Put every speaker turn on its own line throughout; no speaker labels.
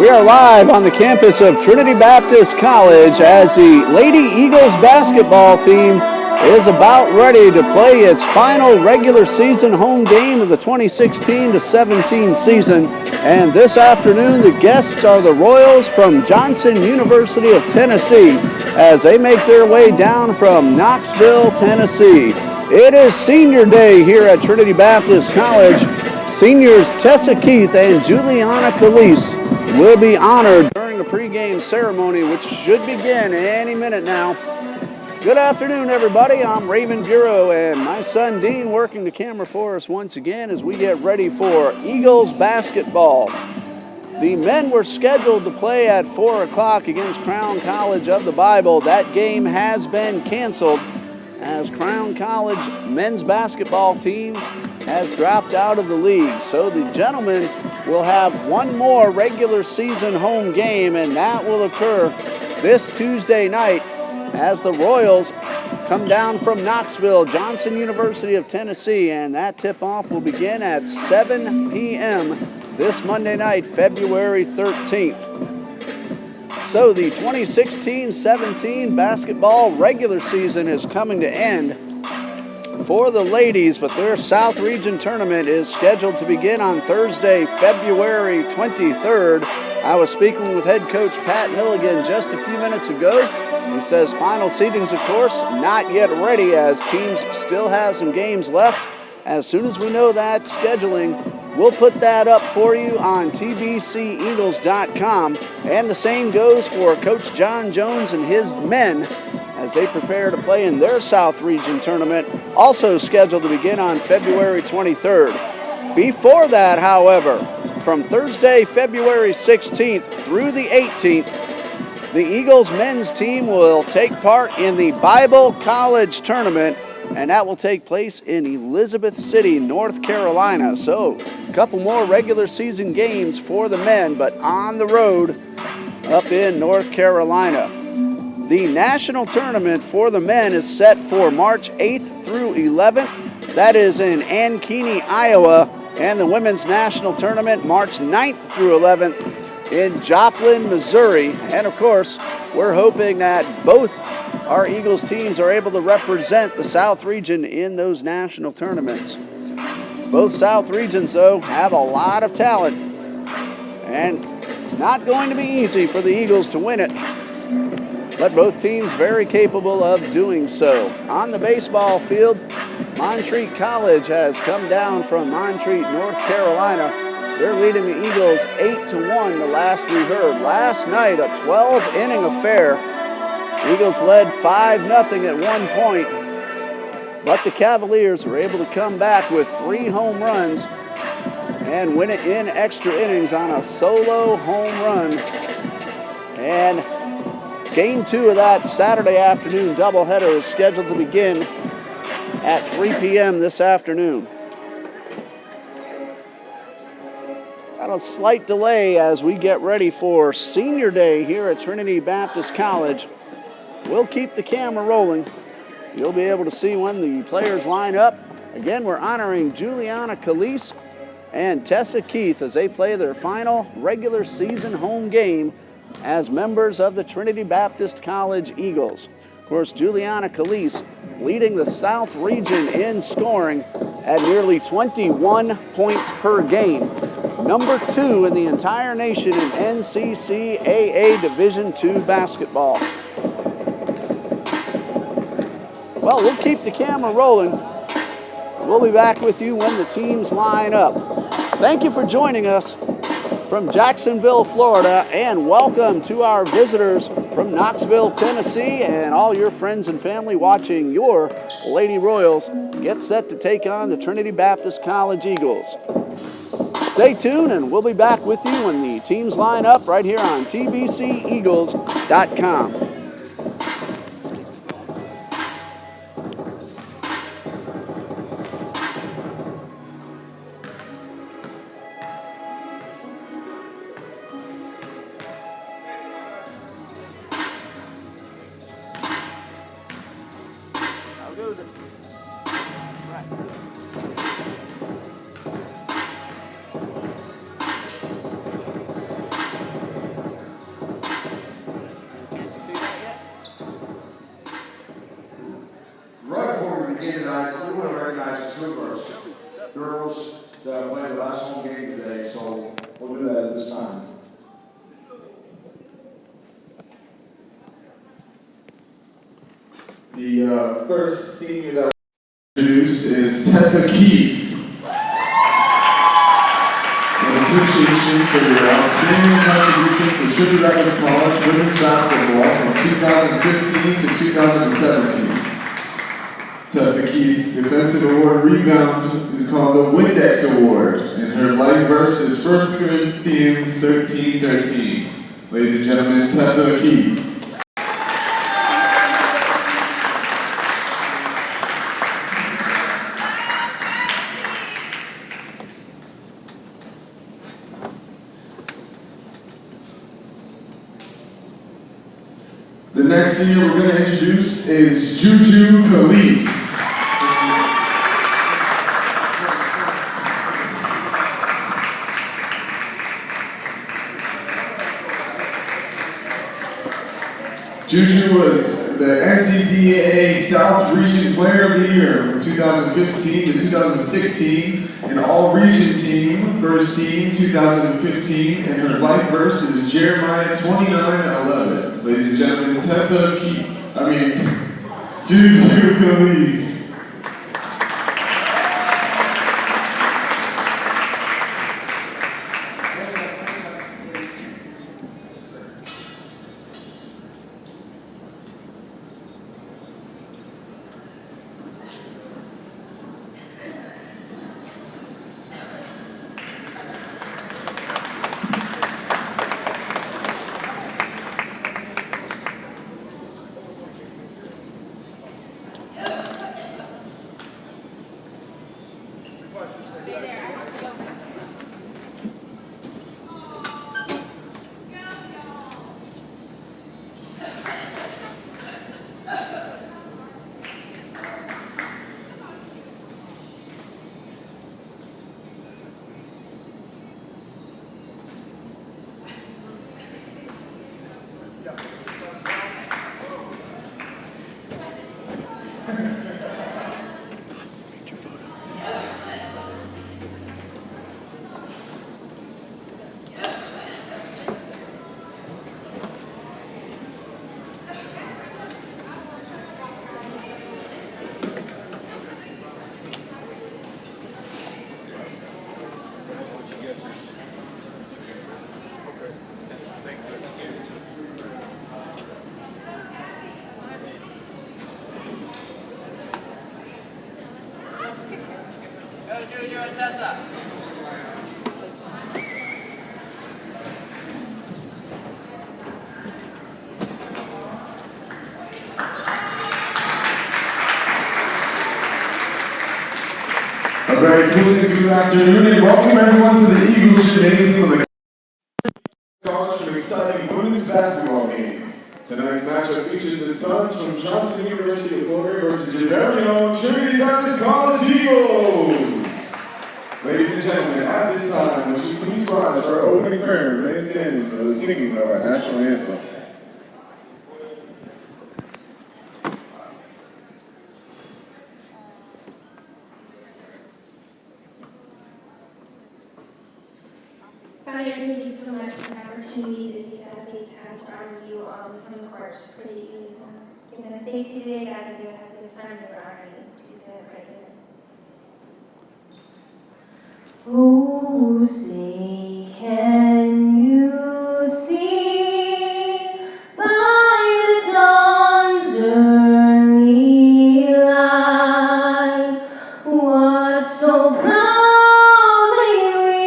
We are live on the campus of Trinity Baptist College as the Lady Eagles basketball team is about ready to play its final regular season home game of the 2016-17 season. And this afternoon, the guests are the Royals from Johnson University of Tennessee as they make their way down from Knoxville, Tennessee. It is senior day here at Trinity Baptist College. Seniors Tessa Keith and Juliana Calise will be honored during the pregame ceremony, which should begin any minute now. Good afternoon, everybody. I'm Raven Bureau and my son Dean working the camera for us once again as we get ready for Eagles basketball. The men were scheduled to play at 4 o'clock against Crown College of the Bible. That game has been canceled as Crown College men's basketball team has dropped out of the league. So the gentlemen will have one more regular season home game, and that will occur this Tuesday night as the Royals come down from Knoxville, Johnson University of Tennessee, and that tip-off will begin at 7 p.m. this Monday night, February 13th. So the 2016-17 basketball regular season is coming to end for the ladies, but their South Region tournament is scheduled to begin on Thursday, February 23rd. I was speaking with head coach Pat Milligan just a few minutes ago. He says final seedings, of course, not yet ready as teams still have some games left. As soon as we know that scheduling, we'll put that up for you on tbceagles.com. And the same goes for Coach John Jones and his men as they prepare to play in their South Region tournament, also scheduled to begin on February 23rd. Before that, however, from Thursday, February 16th through the 18th, the Eagles men's team will take part in the Bible College tournament, and that will take place in Elizabeth City, North Carolina. So a couple more regular season games for the men, but on the road up in North Carolina. The national tournament for the men is set for March 8th through 11th. That is in Ankeny, Iowa. And the women's national tournament, March 9th through 11th in Joplin, Missouri. And of course, we're hoping that both our Eagles teams are able to represent the South Region in those national tournaments. Both South Regions, though, have a lot of talent. And it's not going to be easy for the Eagles to win it, but both teams very capable of doing so. On the baseball field, Montreat College has come down from Montreat, North Carolina. They're leading the Eagles 8-1 the last we heard. Last night, a 12-inning affair. Eagles led 5-0 at one point, but the Cavaliers were able to come back with 3 home runs and win it in extra innings on a solo home run. And Game 2 of that Saturday afternoon doubleheader is scheduled to begin at 3 p.m. this afternoon. Got a slight delay as we get ready for senior day here at Trinity Baptist College. We'll keep the camera rolling. You'll be able to see when the players line up. Again, we're honoring Juliana Calise and Tessa Keith as they play their final regular season home game as members of the Trinity Baptist College Eagles. Of course, Juliana Calise leading the South Region in scoring at nearly 21 points per game. Number 2 in the entire nation in NCCAA Division II basketball. Well, we'll keep the camera rolling. We'll be back with you when the teams line up. Thank you for joining us from Jacksonville, Florida, and welcome to our visitors from Knoxville, Tennessee, and all your friends and family watching your Lady Royals get set to take on the Trinity Baptist College Eagles. Stay tuned, and we'll be back with you when the teams line up right here on tbceagles.com.
begin tonight, we want to recognize two of our girls that played the last home game today, so we'll do that at this time.
The first senior that we'll introduce is Tessa Keith. An appreciation for your outstanding contributions to Trinity Baptist College women's basketball from 2015 to 2017. Tessa Keith's defensive award rebound is called the Windex Award, and her life verse is 1 Corinthians 13:13. Ladies and gentlemen, Tessa Keith. The next senior we're going to introduce is Juju Khalees. Juju was the NCCAA South Region Player of the Year from 2015 to 2016, and All-Region Team, First Team 2015, and her life verse is Jeremiah 29:11. Ladies and gentlemen, Tessa Keith, Juju Khalees.
Juju and Tessa.
A very pleasant good afternoon and welcome everyone to the Eagles Gymnasium of the College for an exciting women's basketball game. Tonight's matchup features the Suns from Johnson University of Florida versus your very own Trinity Baptist College Eagles. Ladies and gentlemen, at this time, would you please rise for our opening prayer and remain standing for the singing of our national anthem.
Father, thank you so much for the opportunity that these athletes have to honor you on the court. Just pray that you give them safety today, God, that they would have a good time that we're honoring you. Jesus, I pray. Oh, say, can you see by the dawn's early light what so proudly we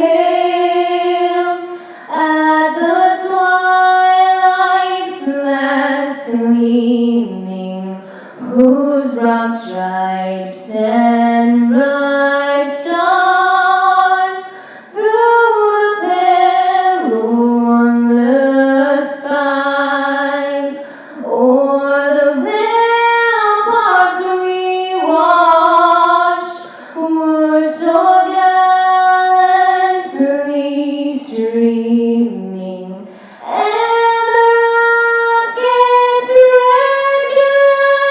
hailed at the twilight's last gleaming, whose broad stripes and bright stars through the perilous fight o'er the ramparts we watched were so gallantly streaming, and the rocket's red glare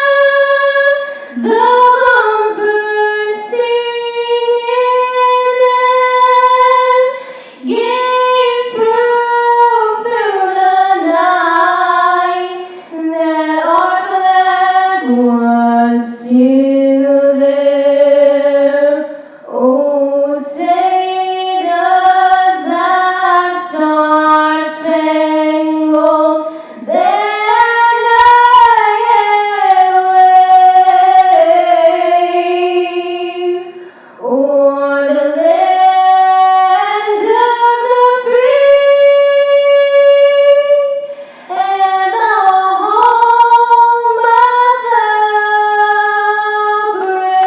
those bursting in and gave proof through the night that our flag was still there. Oh, say does that star-spangled banner wave o'er the land of the free and the home of the brave.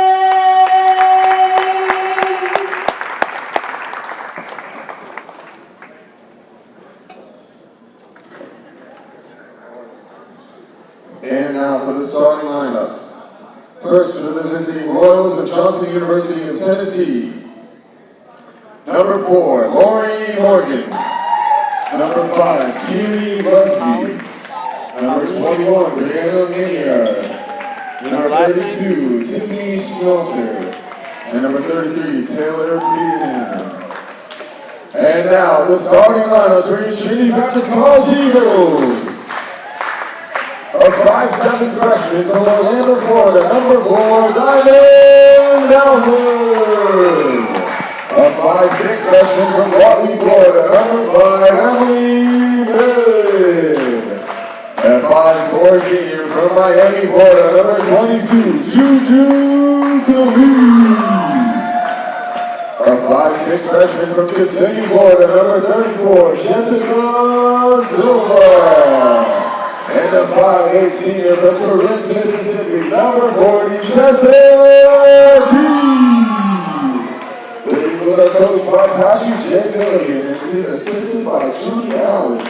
And now for the starting lineups. First for the visiting Royals of Johnson University of Tennessee. Number 4, Lori Morgan. Number 5, Kiwi Busby. Number 21, Brianna Maynard. Number 32, Tiffany Smelser. And number 33, Taylor Beaton. And now the starting lineups for your Trinity Baptist College Eagles. A 5'7" freshman from Orlando, Florida, number 4, Diamond Elwood. A 5'6" freshman from Watley, Florida, number 5, Emily Merritt. A 5'4" senior from Miami, Florida, number 22, Juju Khalid. A 5'6" freshman from Kissimmee, Florida, number 34, Jessica Silva. And a 5'8" senior from Corinth, Mississippi, number 40, Tessa Key. The Eagles are coached by Patrick J. Milligan and is assisted by Judy Allen.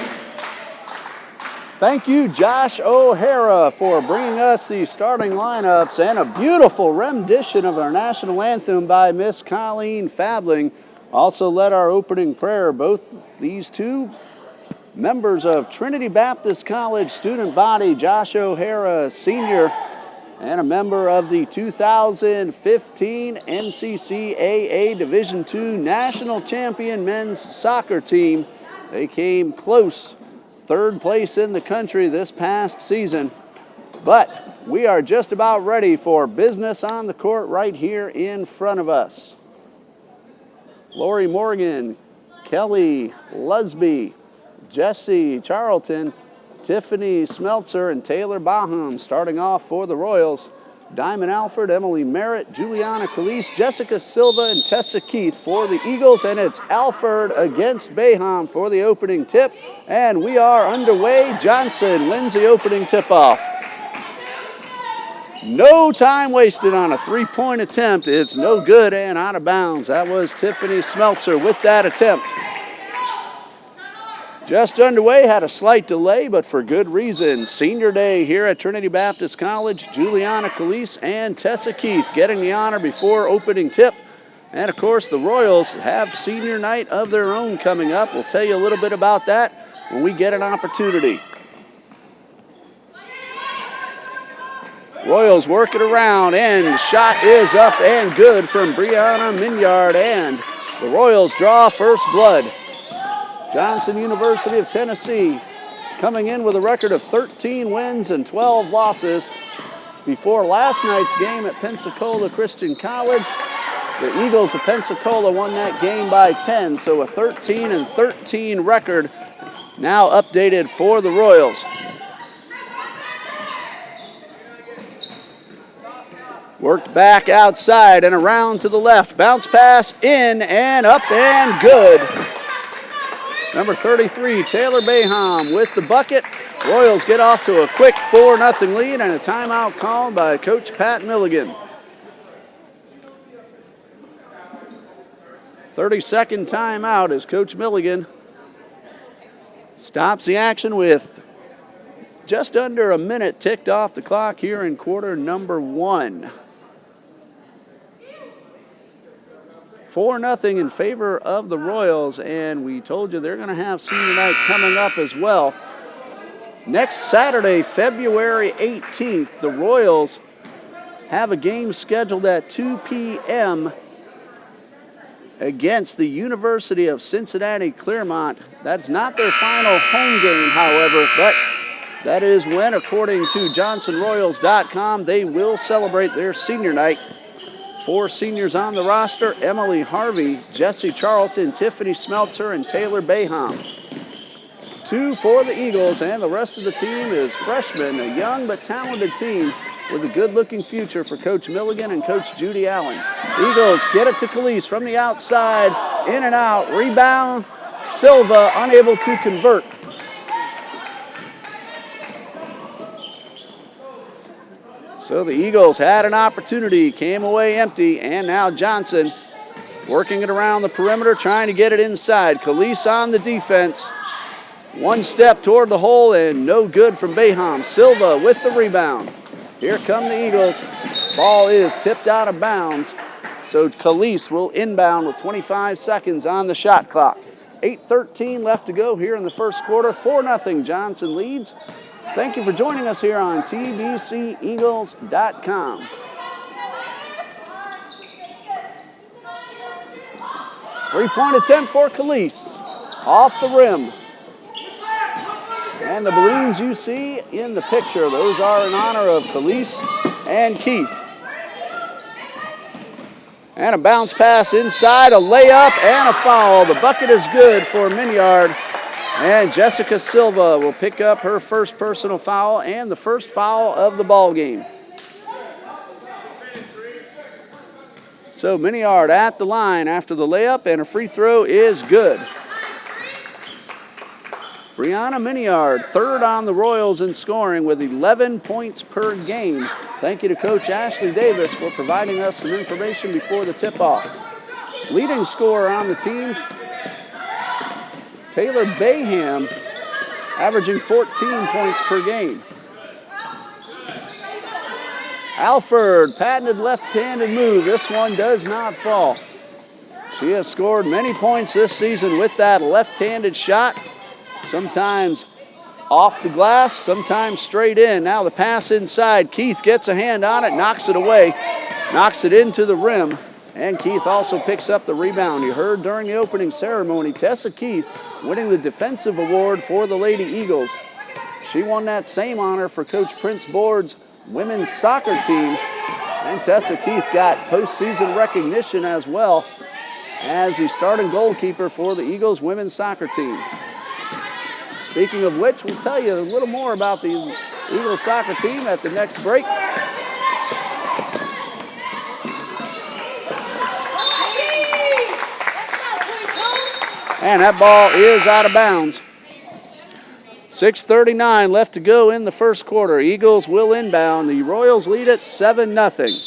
Thank you, Josh O'Hara, for bringing us the starting lineups and a beautiful rendition of our national anthem by Miss Colleen Fabling. Also led our opening prayer. Both these two members of Trinity Baptist College student body, Josh O'Hara, senior, and a member of the 2015 NCCAA Division II National Champion Men's Soccer Team. They came close, third place in the country this past season. But we are just about ready for business on the court right here in front of us. Lori Morgan, Kelly Lusby, Jesse Charlton, Tiffany Smeltzer, and Taylor Baham starting off for the Royals. Diamond Alford, Emily Merritt, Juliana Calise, Jessica Silva, and Tessa Keith for the Eagles. And it's Alford against Baham for the opening tip. And we are underway. Johnson wins the opening tip-off. No time wasted on a three-point attempt. It's no good and out of bounds. That was Tiffany Smeltzer with that attempt. Just underway, had a slight delay, but for good reason. Senior day here at Trinity Baptist College. Juliana Calise and Tessa Keith getting the honor before opening tip. And of course, the Royals have senior night of their own coming up. We'll tell you a little bit about that when we get an opportunity. Royals work it around, and shot is up and good from Brianna Minyard, and the Royals draw first blood. Johnson University of Tennessee coming in with a record of 13 wins and 12 losses. Before last night's game at Pensacola Christian College, the Eagles of Pensacola won that game by 10, so a 13-13 record now updated for the Royals. Worked back outside and around to the left. Bounce pass in and up and good. Number 33, Taylor Baham with the bucket. Royals get off to a quick 4-0 lead and a timeout called by Coach Pat Milligan. 30-second timeout as Coach Milligan stops the action with just under a minute ticked off the clock here in quarter number 1. 4-0 in favor of the Royals, and we told you they're going to have senior night coming up as well. Next Saturday, February 18th, the Royals have a game scheduled at 2 p.m. against the University of Cincinnati Clermont. That's not their final home game, however, but that is when, according to JohnsonRoyals.com, they will celebrate their senior night. 4 seniors on the roster: Emily Harvey, Jessie Charlton, Tiffany Smeltzer, and Taylor Baham. 2 for the Eagles, and the rest of the team is freshmen, a young but talented team with a good-looking future for Coach Milligan and Coach Judy Allen. Eagles get it to Calise from the outside, in and out, rebound, Silva unable to convert. So the Eagles had an opportunity, came away empty, and now Johnson working it around the perimeter, trying to get it inside. Calise on the defense. 1 step toward the hole, and no good from Baham. Silva with the rebound. Here come the Eagles. Ball is tipped out of bounds, so Calise will inbound with 25 seconds on the shot clock. 8:13 left to go here in the first quarter. 4-0 Johnson leads. Thank you for joining us here on TBCEagles.com. Three-point attempt for Calise. Off the rim. And the balloons you see in the picture, those are in honor of Calise and Keith. And a bounce pass inside, a layup, and a foul. The bucket is good for Minyard. And Jessica Silva will pick up her first personal foul and the first foul of the ball game. So Minyard at the line after the layup, and a free throw is good. Brianna Minyard, 3rd on the Royals in scoring with 11 points per game. Thank you to Coach Ashley Davis for providing us some information before the tip-off. Leading scorer on the team, Taylor Baham, averaging 14 points per game. Alford, patented left-handed move. This one does not fall. She has scored many points this season with that left-handed shot. Sometimes off the glass, sometimes straight in. Now the pass inside. Keith gets a hand on it, knocks it away, knocks it into the rim, and Keith also picks up the rebound. You heard during the opening ceremony, Tessa Keith winning the defensive award for the Lady Eagles. She won that same honor for Coach Prince Board's women's soccer team, and Tessa Keith got postseason recognition as well as the starting goalkeeper for the Eagles women's soccer team. Speaking of which, we'll tell you a little more about the Eagles soccer team at the next break. And that ball is out of bounds. 6:39 left to go in the first quarter. Eagles will inbound. The Royals lead it 7-0.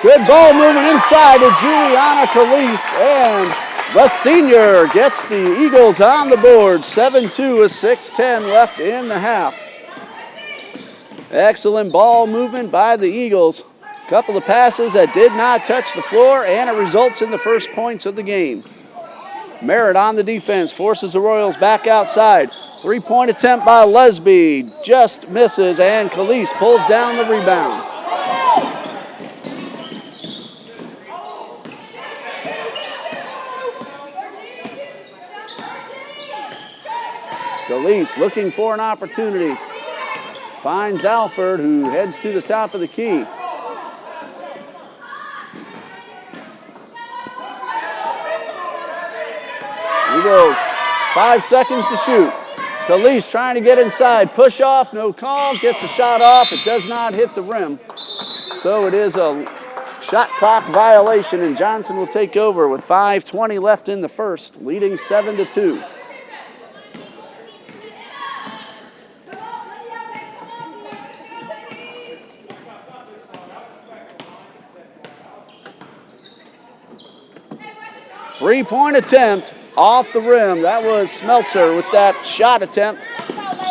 Good ball moving inside to Juliana Calise, and the senior gets the Eagles on the board. 7-2 with 6:10 left in the half. Excellent ball movement by the Eagles. Couple of passes that did not touch the floor, and it results in the first points of the game. Merritt on the defense forces the Royals back outside. 3-point attempt by Lesby just misses, and Calise pulls down the rebound. Calise looking for an opportunity. Finds Alford, who heads to the top of the key. Eagles, 5 seconds to shoot. Calise trying to get inside. Push off, no call. Gets a shot off. It does not hit the rim. So it is a shot clock violation, and Johnson will take over with 5:20 left in the first, leading 7-2. Three-point attempt off the rim. That was Smeltzer with that shot attempt.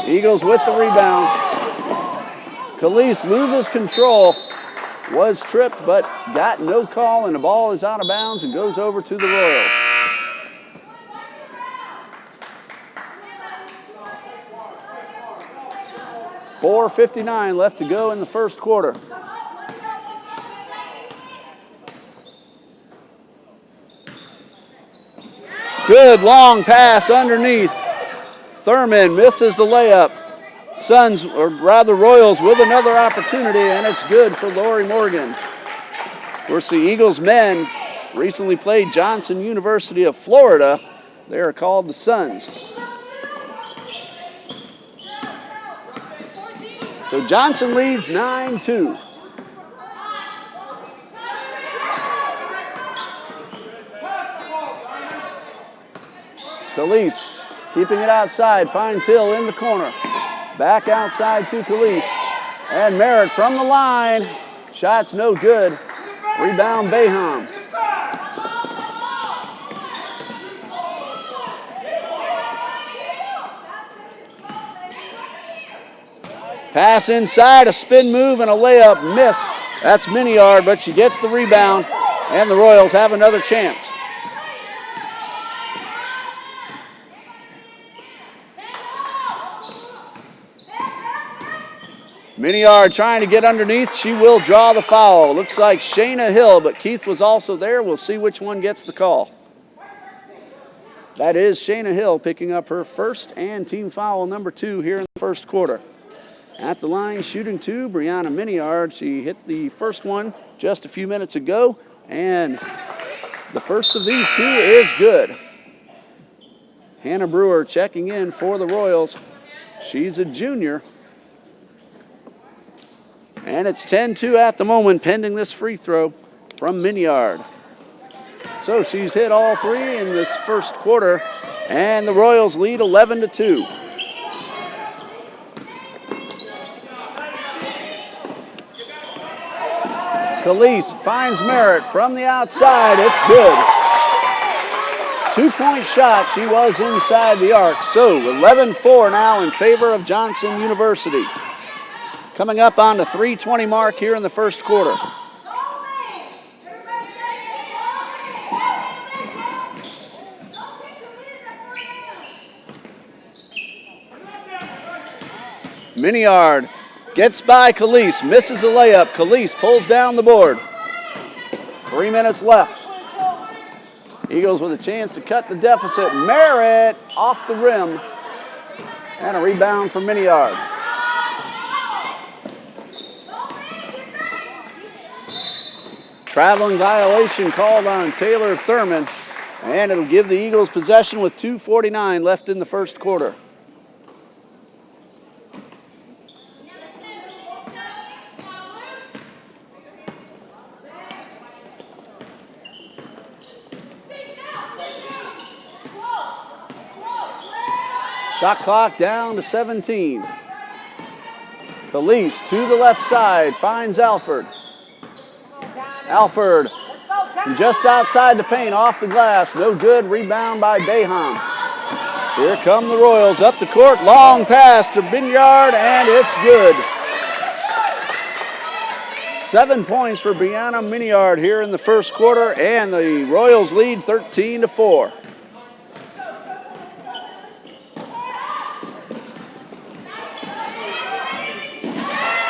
Eagles with the rebound. Calise loses control. Was tripped but got no call, and the ball is out of bounds and goes over to the Royals. .4:59 left to go in the first quarter. Good long pass underneath. Thurman misses the layup. Suns, or rather Royals, with another opportunity, and it's good for Lori Morgan. Of course, the Eagles men recently played Johnson University of Florida. They are called the Suns. So Johnson leads 9-2. Calise keeping it outside, finds Hill in the corner. Back outside to Calise. And Merritt from the line. Shot's no good. Rebound Bayham. Pass inside, a spin move and a layup missed. That's Miniard, but she gets the rebound, and the Royals have another chance. Miniard trying to get underneath. She will draw the foul. Looks like Shayna Hill, but Keith was also there. We'll see which one gets the call. That is Shayna Hill picking up her first and team foul number 2 here in the first quarter. At the line, shooting 2, Brianna Miniard. She hit the first one just a few minutes ago, and the first of these 2 is good. Hannah Brewer checking in for the Royals. She's a junior. And it's 10-2 at the moment, pending this free throw from Miniard. So she's hit all 3 in this first quarter, and the Royals lead 11-2. Calise finds Merritt from the outside. It's good. 2-point shot. She was inside the arc. So 11-4 now in favor of Johnson University. Coming up on the 3:20 mark here in the first quarter. Miniard gets by Calise, misses the layup. Calise pulls down the board. 3 minutes left. Eagles with a chance to cut the deficit. Merritt off the rim. And a rebound from Miniard. Traveling violation called on Taylor Thurman, and it'll give the Eagles possession with 2:49 left in the first quarter. Shot clock down to 17. Calise to the left side, finds Alford. Alford just outside the paint, off the glass. No good. Rebound by Bayham. Here come the Royals up the court. Long pass to Binyard, and it's good. 7 points for Brianna Miniard here in the first quarter, and the Royals lead 13-4.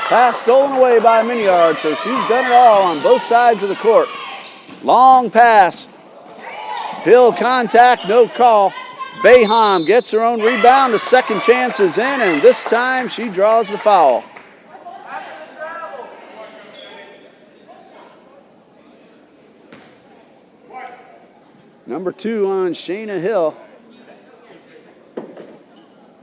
Pass stolen away by Miniard, so she's done it all on both sides of the court. Long pass. Hill contact, no call. Bayham gets her own rebound. The second chance is in, and this time she draws the foul. Number 2 on Shayna Hill.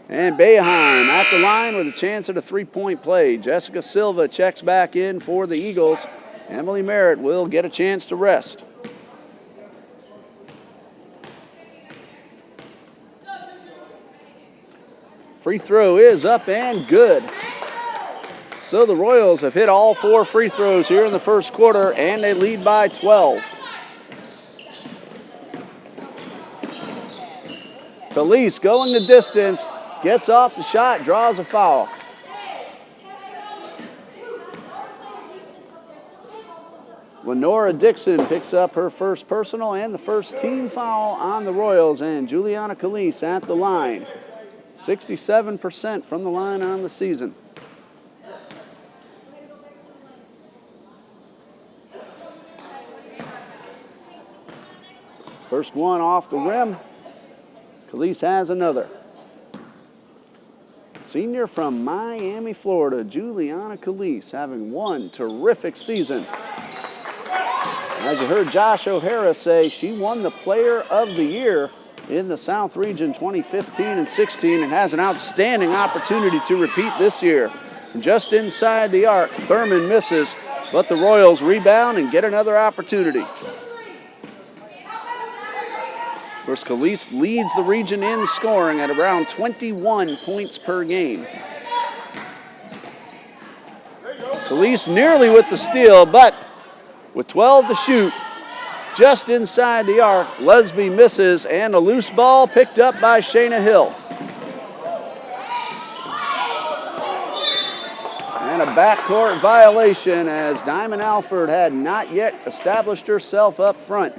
And Bayheim at the line with a chance at a 3-point play. Jessica Silva checks back in for the Eagles. Emily Merritt will get a chance to rest. Free throw is up and good. So the Royals have hit all 4 free throws here in the first quarter, and they lead by 12. Talise going the distance, gets off the shot, draws a foul. Lenora Dixon picks up her first personal and the first team foul on the Royals, and Juliana Calise at the line. 67% from the line on the season. First one off the rim. Calise has another. Senior from Miami, Florida, Juliana Calise, having one terrific season. As you heard Josh O'Hara say, she won the Player of the Year in the South Region 2015 and 16 and has an outstanding opportunity to repeat this year. Just inside the arc, Thurman misses, but the Royals rebound and get another opportunity. Of course, Calise leads the region in scoring at around 21 points per game. Calise nearly with the steal, but with 12 to shoot, just inside the arc, Lesby misses, and a loose ball picked up by Shayna Hill. And a backcourt violation as Diamond Alford had not yet established herself up front.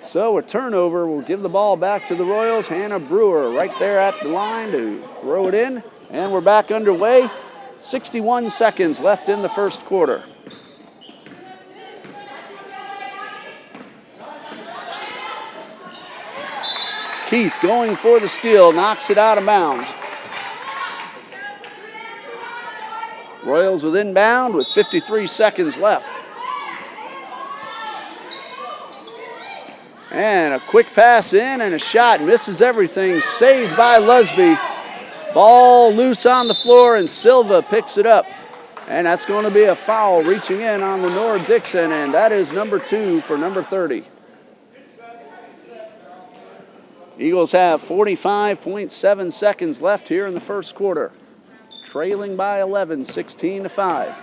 So a turnover will give the ball back to the Royals. Hannah Brewer right there at the line to throw it in. And we're back underway. 61 seconds left in the first quarter. Keith going for the steal, knocks it out of bounds. Royals with inbound with 53 seconds left. And a quick pass in and a shot, misses everything, saved by Lesby. Ball loose on the floor and Silva picks it up. And that's going to be a foul reaching in on Lenora Dixon, and that is number 2 for number 30. Eagles have 45.7 seconds left here in the first quarter. Trailing by 11, 16-5.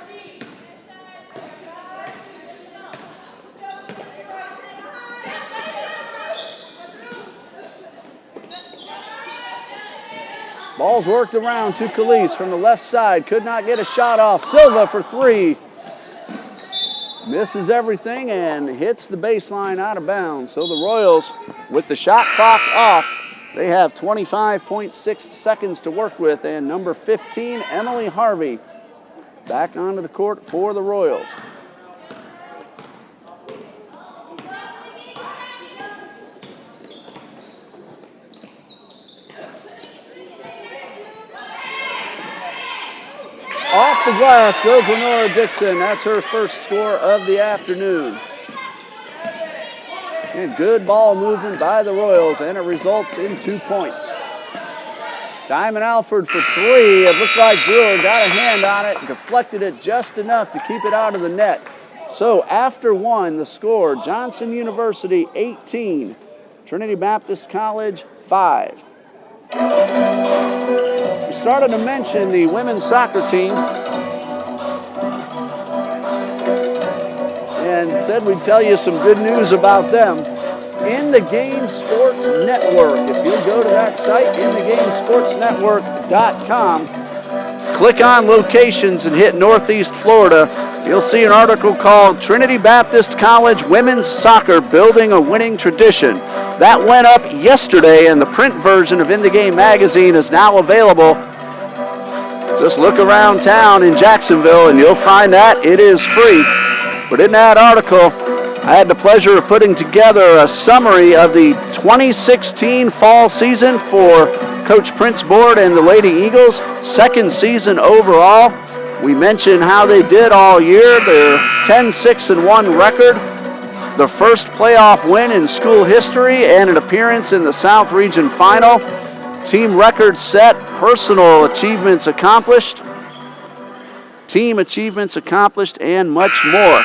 Ball's worked around to Calise from the left side. Could not get a shot off. Silva for 3. Misses everything and hits the baseline out of bounds. So the Royals, with the shot clock off, they have 25.6 seconds to work with. And number 15, Emily Harvey, back onto the court for the Royals. Off the glass goes Lenora Dixon. That's her first score of the afternoon. And good ball movement by the Royals, and it results in 2 points. Diamond Alford for 3. It looked like Brewer got a hand on it, deflected it just enough to keep it out of the net. So after 1, the score, Johnson University 18, Trinity Baptist College 5. We started to mention the women's soccer team and said we'd tell you some good news about them. In the Game Sports Network, if you'll go to that site, inthegamesportsnetwork.com, click on locations and hit Northeast Florida, you'll see an article called Trinity Baptist College Women's Soccer Building a Winning Tradition. That went up yesterday, and the print version of In the Game magazine is now available. Just look around town in Jacksonville and you'll find that it is free. But in that article, I had the pleasure of putting together a summary of the 2016 fall season for Coach Prince Board and the Lady Eagles, second season overall. We mentioned how they did all year, their 10-6-1 record, the first playoff win in school history, and an appearance in the South Region Final. Team record set, personal achievements accomplished, team achievements accomplished, and much more.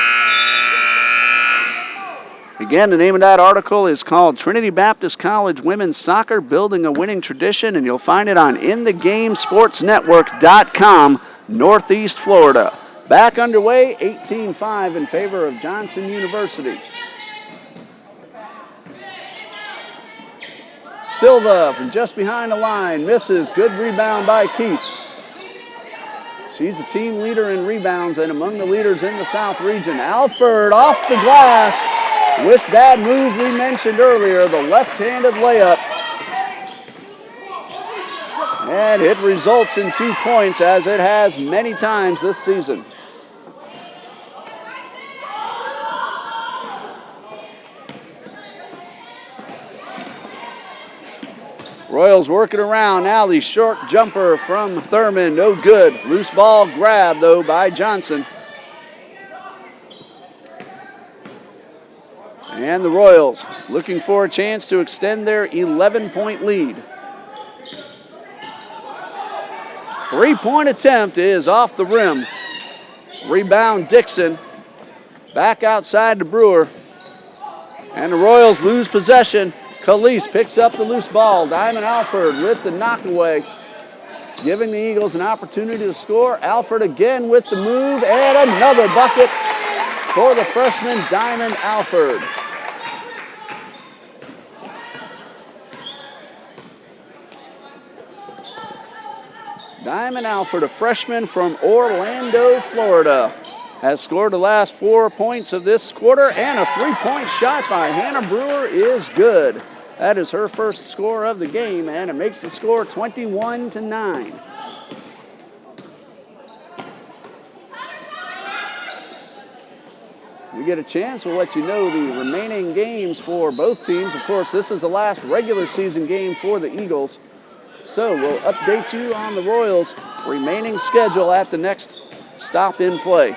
Again, the name of that article is called Trinity Baptist College Women's Soccer Building a Winning Tradition, and you'll find it on inthegamesportsnetwork.com, Northeast Florida. Back underway, 18-5 in favor of Johnson University. Silva from just behind the line. Misses. Good rebound by Keith. She's a team leader in rebounds and among the leaders in the South region. Alford off the glass with that move we mentioned earlier, the left-handed layup. And it results in 2 points, as it has many times this season. Royals working around. Now the short jumper from Thurman, no good. Loose ball grab, though, by Johnson. And the Royals looking for a chance to extend their 11-point lead. 3-point attempt is off the rim. Rebound Dixon. Back outside to Brewer. And the Royals lose possession. Calise picks up the loose ball. Diamond Alford with the knockaway, giving the Eagles an opportunity to score. Alford again with the move, and another bucket for the freshman Diamond Alford. Diamond Alford, a freshman from Orlando, Florida, has scored the last 4 points of this quarter, and a 3-point shot by Hannah Brewer is good. That is her first score of the game, and it makes the score 21-9. We get a chance, we'll let you know the remaining games for both teams. Of course, this is the last regular season game for the Eagles. So we'll update you on the Royals' remaining schedule at the next stop in play.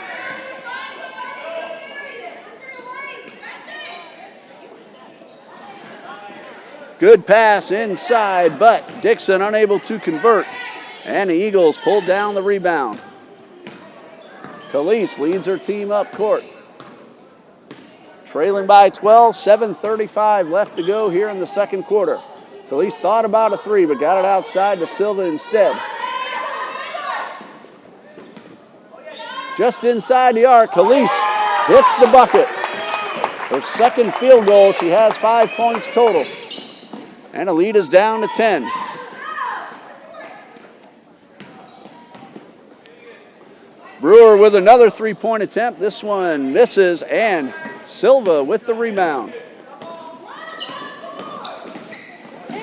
Good pass inside, but Dixon unable to convert. And the Eagles pulled down the rebound. Calise leads her team up court. Trailing by 12, 7:35 left to go here in the second quarter. Calise thought about a three, but got it outside to Silva instead. Just inside the arc, Calise hits the bucket. Her second field goal, she has 5 points total. And the lead is down to 10. Brewer with another 3-point attempt. This one misses, and Silva with the rebound.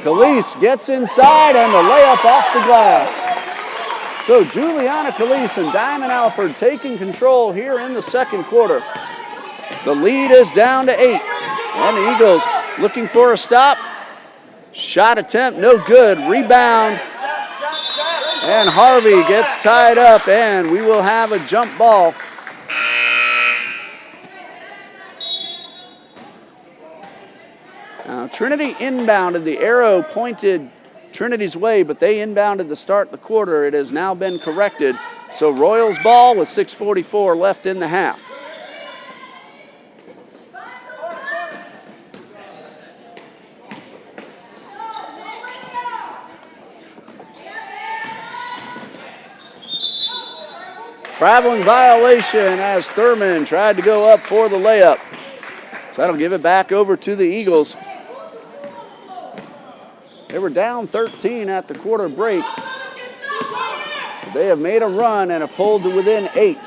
Calise gets inside, and the layup off the glass. So Juliana Calise and Diamond Alford taking control here in the second quarter. The lead is down to 8. And the Eagles looking for a stop. Shot attempt, no good. Rebound. And Harvey gets tied up, and we will have a jump ball. Now, Trinity inbounded. The arrow pointed Trinity's way, but they inbounded to start the quarter. It has now been corrected. So Royals ball with 6:44 left in the half. Traveling violation as Thurman tried to go up for the layup. So that'll give it back over to the Eagles. They were down 13 at the quarter break. They have made a run and have pulled to within 8.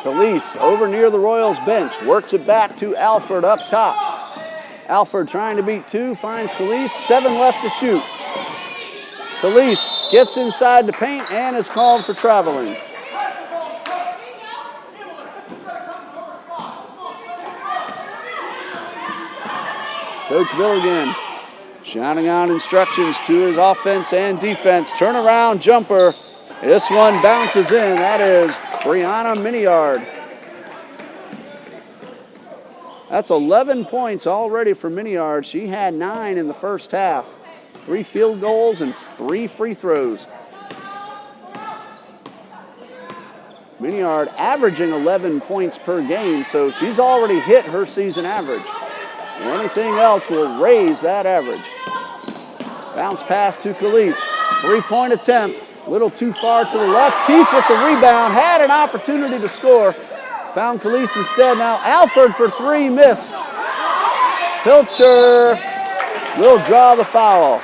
Calise over near the Royals bench, works it back to Alford up top. Alford trying to beat 2, finds Calise, 7 left to shoot. Calise gets inside the paint and is called for traveling. Coach Milligan shouting out instructions to his offense and defense. Turnaround jumper. This one bounces in. That is Brianna Miniard. That's 11 points already for Miniard. She had 9 in the first half. 3 field goals and 3 free throws. Miniard averaging 11 points per game, so she's already hit her season average. Anything else will raise that average. Bounce pass to Calise. 3-point attempt. A little too far to the left. Keith with the rebound. Had an opportunity to score. Found Calise instead. Now Alford for three, missed. Pilcher will draw the foul.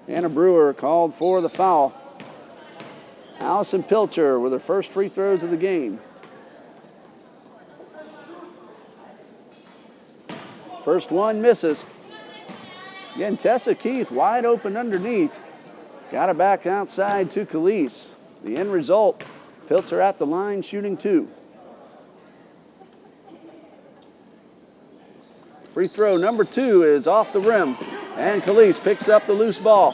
Anna Brewer called for the foul. Allison Pilcher with her first free throws of the game. First one misses. Again, Tessa Keith wide open underneath. Got it back outside to Calise. The end result, Pilcher at the line shooting two. Free throw number two is off the rim, and Calise picks up the loose ball.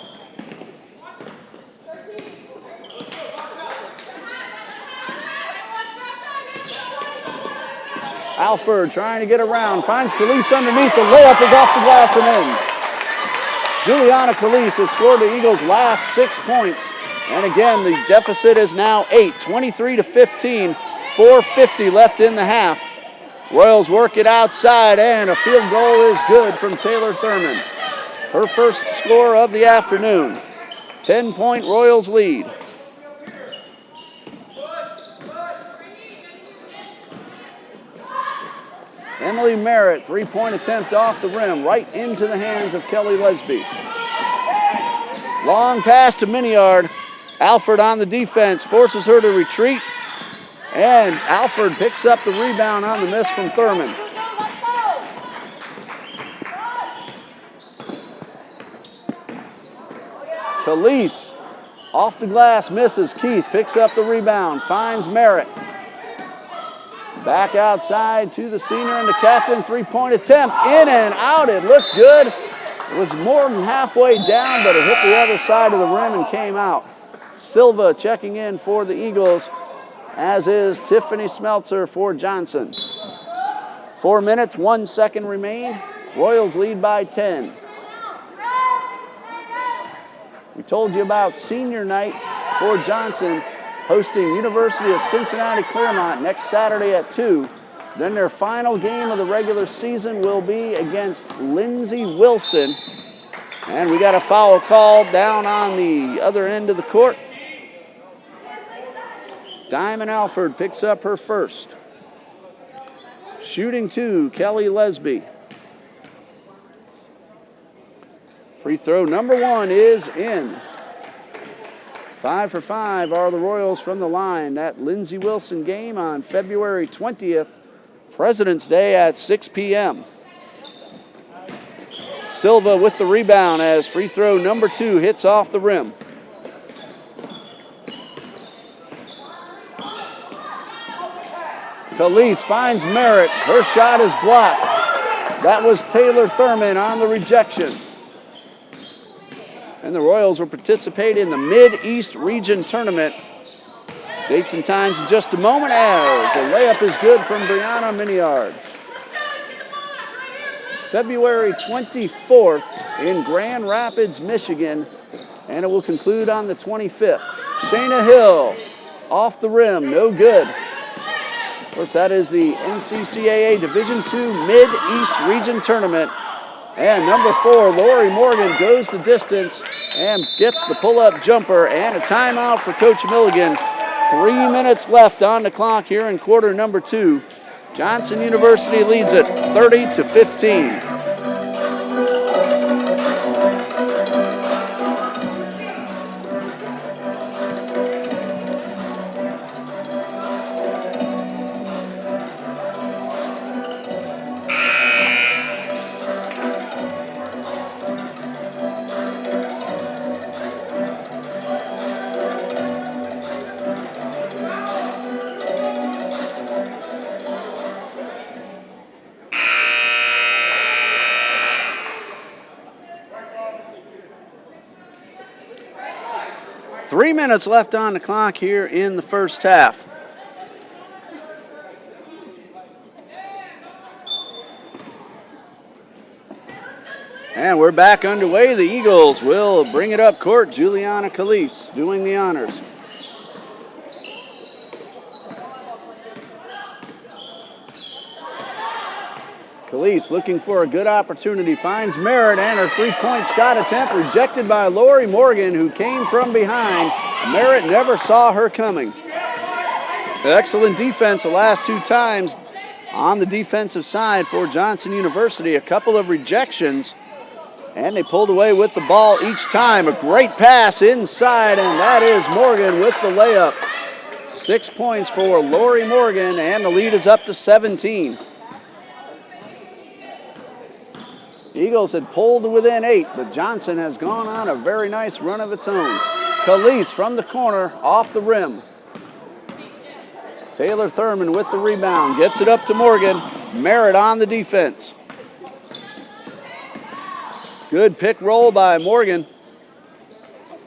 Alford trying to get around, finds Calise underneath. The layup is off the glass and in. Juliana Calise has scored the Eagles' last 6 points. And again, the deficit is now 8, 23-15, 4:50 left in the half. Royals work it outside, and a field goal is good from Taylor Thurman. Her first score of the afternoon. 10-point Royals lead. Emily Merritt, three-point attempt off the rim, right into the hands of Kelly Lesby. Long pass to Miniard. Alford on the defense, forces her to retreat, and Alford picks up the rebound on the miss from Thurman. Calise off the glass, misses. Keith picks up the rebound, finds Merritt. Back outside to the senior and the captain. Three-point attempt, in and out. It looked good. It was more than halfway down, but it hit the other side of the rim and came out. Silva checking in for the Eagles, as is Tiffany Smeltzer for Johnson. 4 minutes, 1 second remain. Royals lead by 10. We told you about senior night for Johnson, hosting University of Cincinnati Clermont next Saturday at 2. Then their final game of the regular season will be against Lindsey Wilson. And we got a foul called down on the other end of the court. Diamond Alford picks up her first. Shooting two, Kelly Lesby. Free throw number one is in. 5 for 5 are the Royals from the line. That Lindsey Wilson game on February 20th, President's Day at 6 p.m. Silva with the rebound as free throw number two hits off the rim. Calise finds Merritt. Her shot is blocked. That was Taylor Thurman on the rejection. And the Royals will participate in the Mid-East Region Tournament. Dates and times in just a moment, as the layup is good from Brianna Miniard. February 24th in Grand Rapids, Michigan, and it will conclude on the 25th. Shayna Hill off the rim, no good. Of course, that is the NCCAA Division II Mid-East Region Tournament. And number 4, Lori Morgan, goes the distance and gets the pull-up jumper, and a timeout for Coach Milligan. 3 minutes left on the clock here in quarter number 2. Johnson University leads it 30-15. Three minutes left on the clock here in the first half. And we're back underway. The Eagles will bring it up court. Juliana Calise doing the honors. Khalees looking for a good opportunity, finds Merritt, and her three-point shot attempt rejected by Lori Morgan, who came from behind. Merritt never saw her coming. Excellent defense the last two times on the defensive side for Johnson University. A couple of rejections, and they pulled away with the ball each time. A great pass inside, and that is Morgan with the layup. 6 points for Lori Morgan, and the lead is up to 17. Eagles had pulled to within 8, but Johnson has gone on a very nice run of its own. Khalees from the corner, off the rim. Taylor Thurman with the rebound, gets it up to Morgan. Merritt on the defense. Good pick roll by Morgan.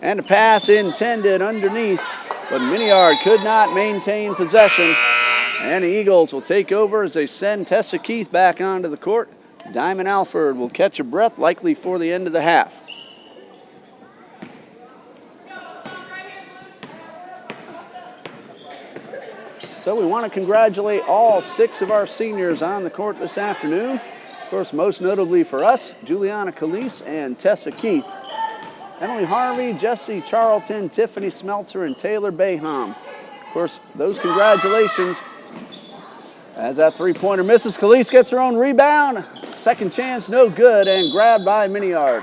And a pass intended underneath, but Miniard could not maintain possession. And the Eagles will take over as they send Tessa Keith back onto the court. Diamond Alford will catch a breath, likely for the end of the half. So we want to congratulate all 6 of our seniors on the court this afternoon. Of course, most notably for us, Juliana Khalees and Tessa Keith. Emily Harvey, Jessie Charlton, Tiffany Smeltzer, and Taylor Baham. Of course, those congratulations. As that three-pointer misses, Khalees gets her own rebound. Second chance, no good, and grabbed by Miniard.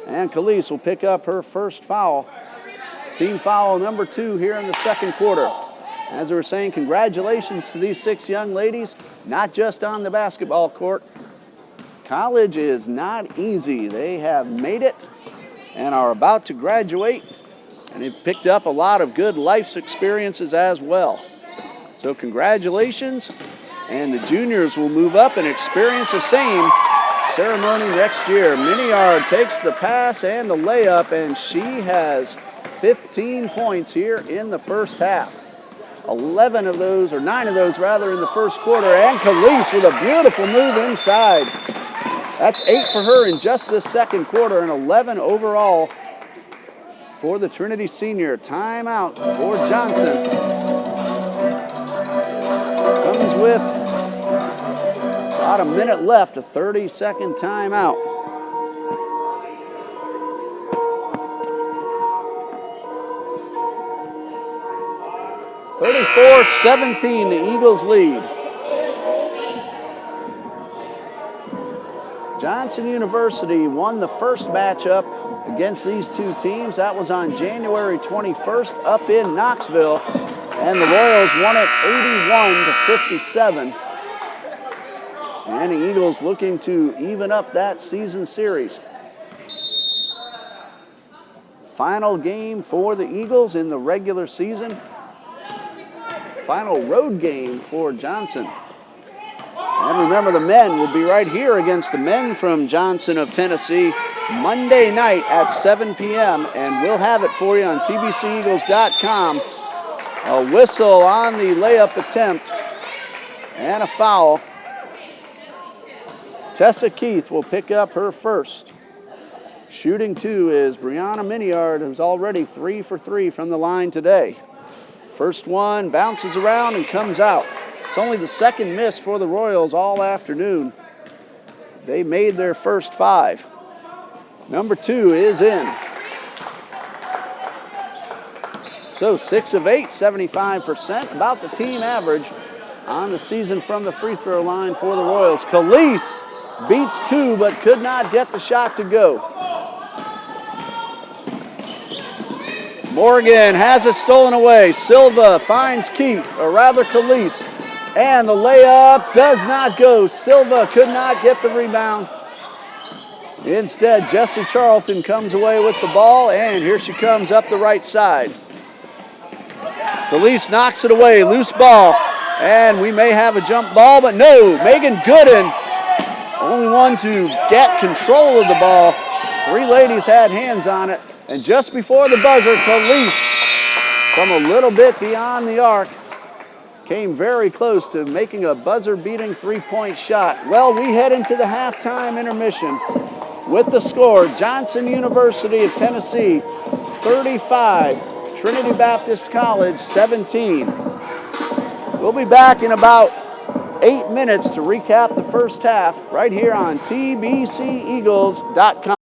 And Khalees will pick up her first foul. Team foul number 2 here in the second quarter. As we were saying, congratulations to these 6 young ladies, not just on the basketball court. College is not easy. They have made it and are about to graduate, and they've picked up a lot of good life experiences as well. So congratulations, and the juniors will move up and experience the same ceremony next year. Miniard takes the pass and the layup, and she has 15 points here in the first half. 11 of those, or 9 of those rather, in the first quarter. And Khalees with a beautiful move inside. That's 8 for her in just this second quarter, and 11 overall for the Trinity senior. Timeout for Johnson. Comes with about a minute left, a 30-second timeout. (34-17), the Eagles lead. Johnson University won the first matchup against these two teams. That was on January 21st up in Knoxville, and the Royals won it 81-57. And the Eagles looking to even up that season series. Final game for the Eagles in the regular season. Final road game for Johnson. And remember, the men will be right here against the men from Johnson of Tennessee Monday night at 7 p.m. And we'll have it for you on tbceagles.com. A whistle on the layup attempt and a foul. Tessa Keith will pick up her first. Shooting 2 is Brianna Miniard, who's already 3 for 3 from the line today. First one bounces around and comes out. It's only the second miss for the Royals all afternoon. They made their first 5. Number 2 is in. So 6 of 8, 75%, about the team average on the season from the free throw line for the Royals. Khalees beats 2 but could not get the shot to go. Morgan has it stolen away. Silva finds Keith, or rather Khalees, and the layup does not go. Silva could not get the rebound. Instead, Jessie Charlton comes away with the ball, and here she comes up the right side. Khalees knocks it away, loose ball, and we may have a jump ball, but no, Megan Gooden, only one to get control of the ball. 3 ladies had hands on it. And just before the buzzer, Khalees, from a little bit beyond the arc, came very close to making a buzzer-beating 3-point shot. Well, we head into the halftime intermission with the score. Johnson University of Tennessee, 35. Trinity Baptist College, 17. We'll be back in about 8 minutes to recap the first half right here on TBCEagles.com.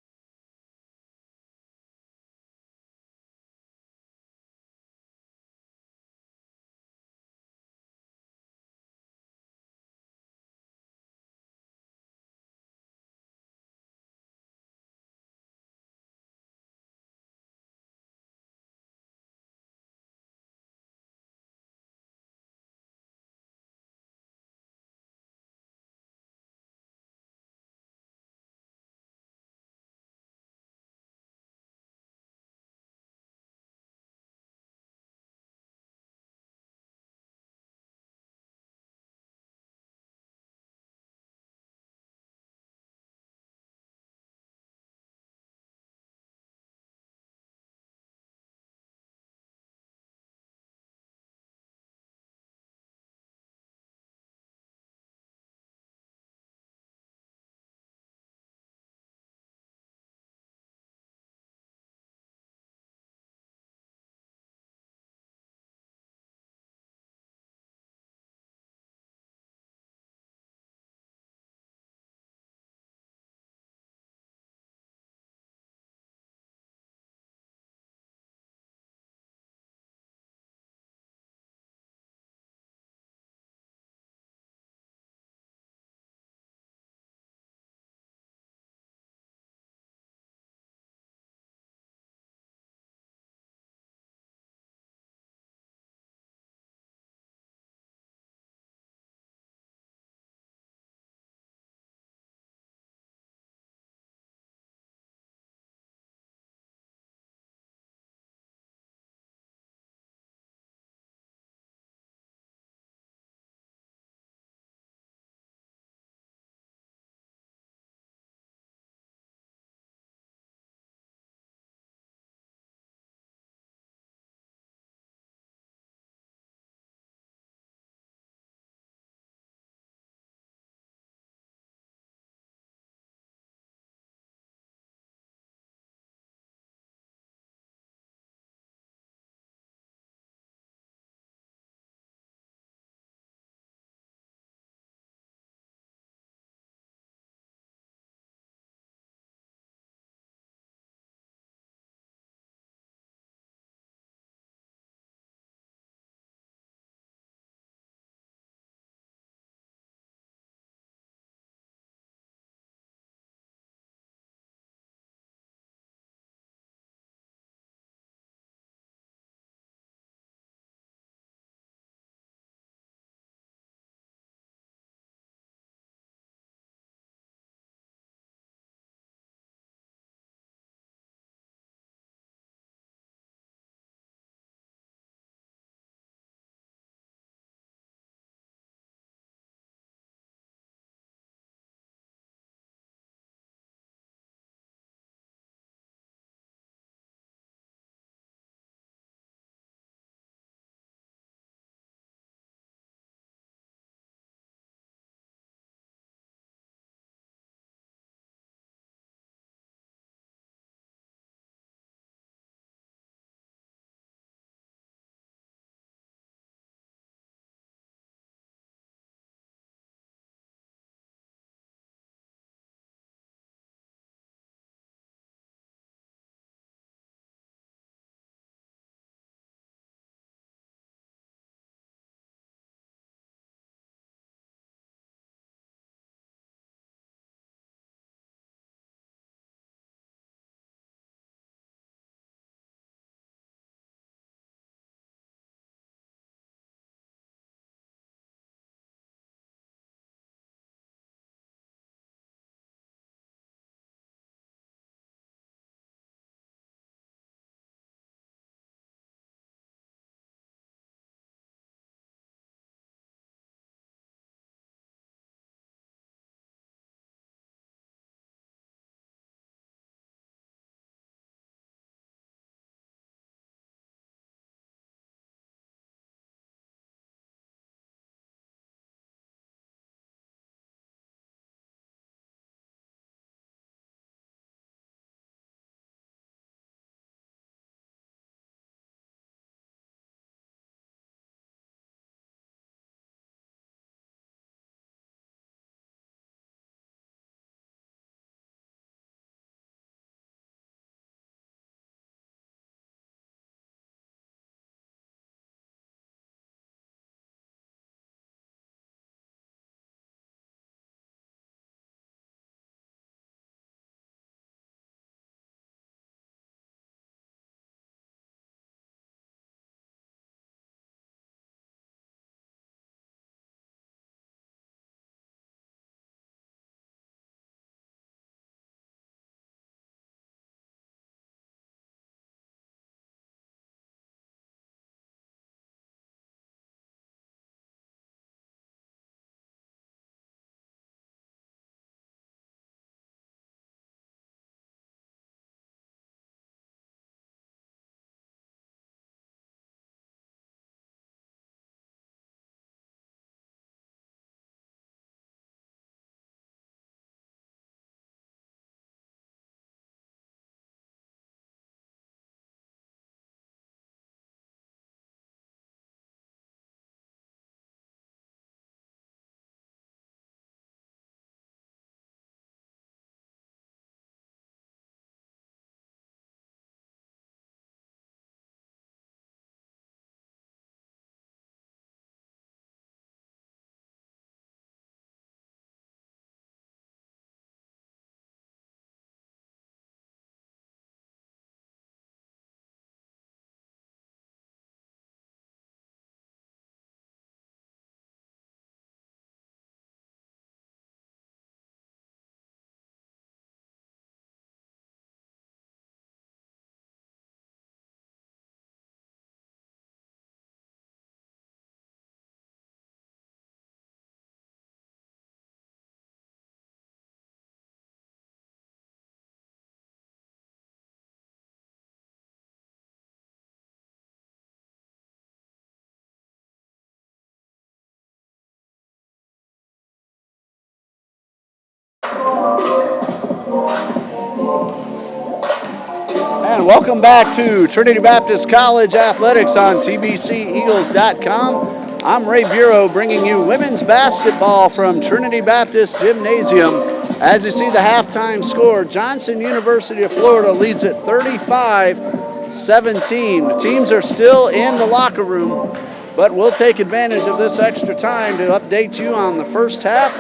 And welcome back to Trinity Baptist College Athletics on TBCEagles.com. I'm Ray Bureau bringing you women's basketball from Trinity Baptist Gymnasium. As you see the halftime score, Johnson University of Florida leads it 35-17. The teams are still in the locker room, but we'll take advantage of this extra time to update you on the first half.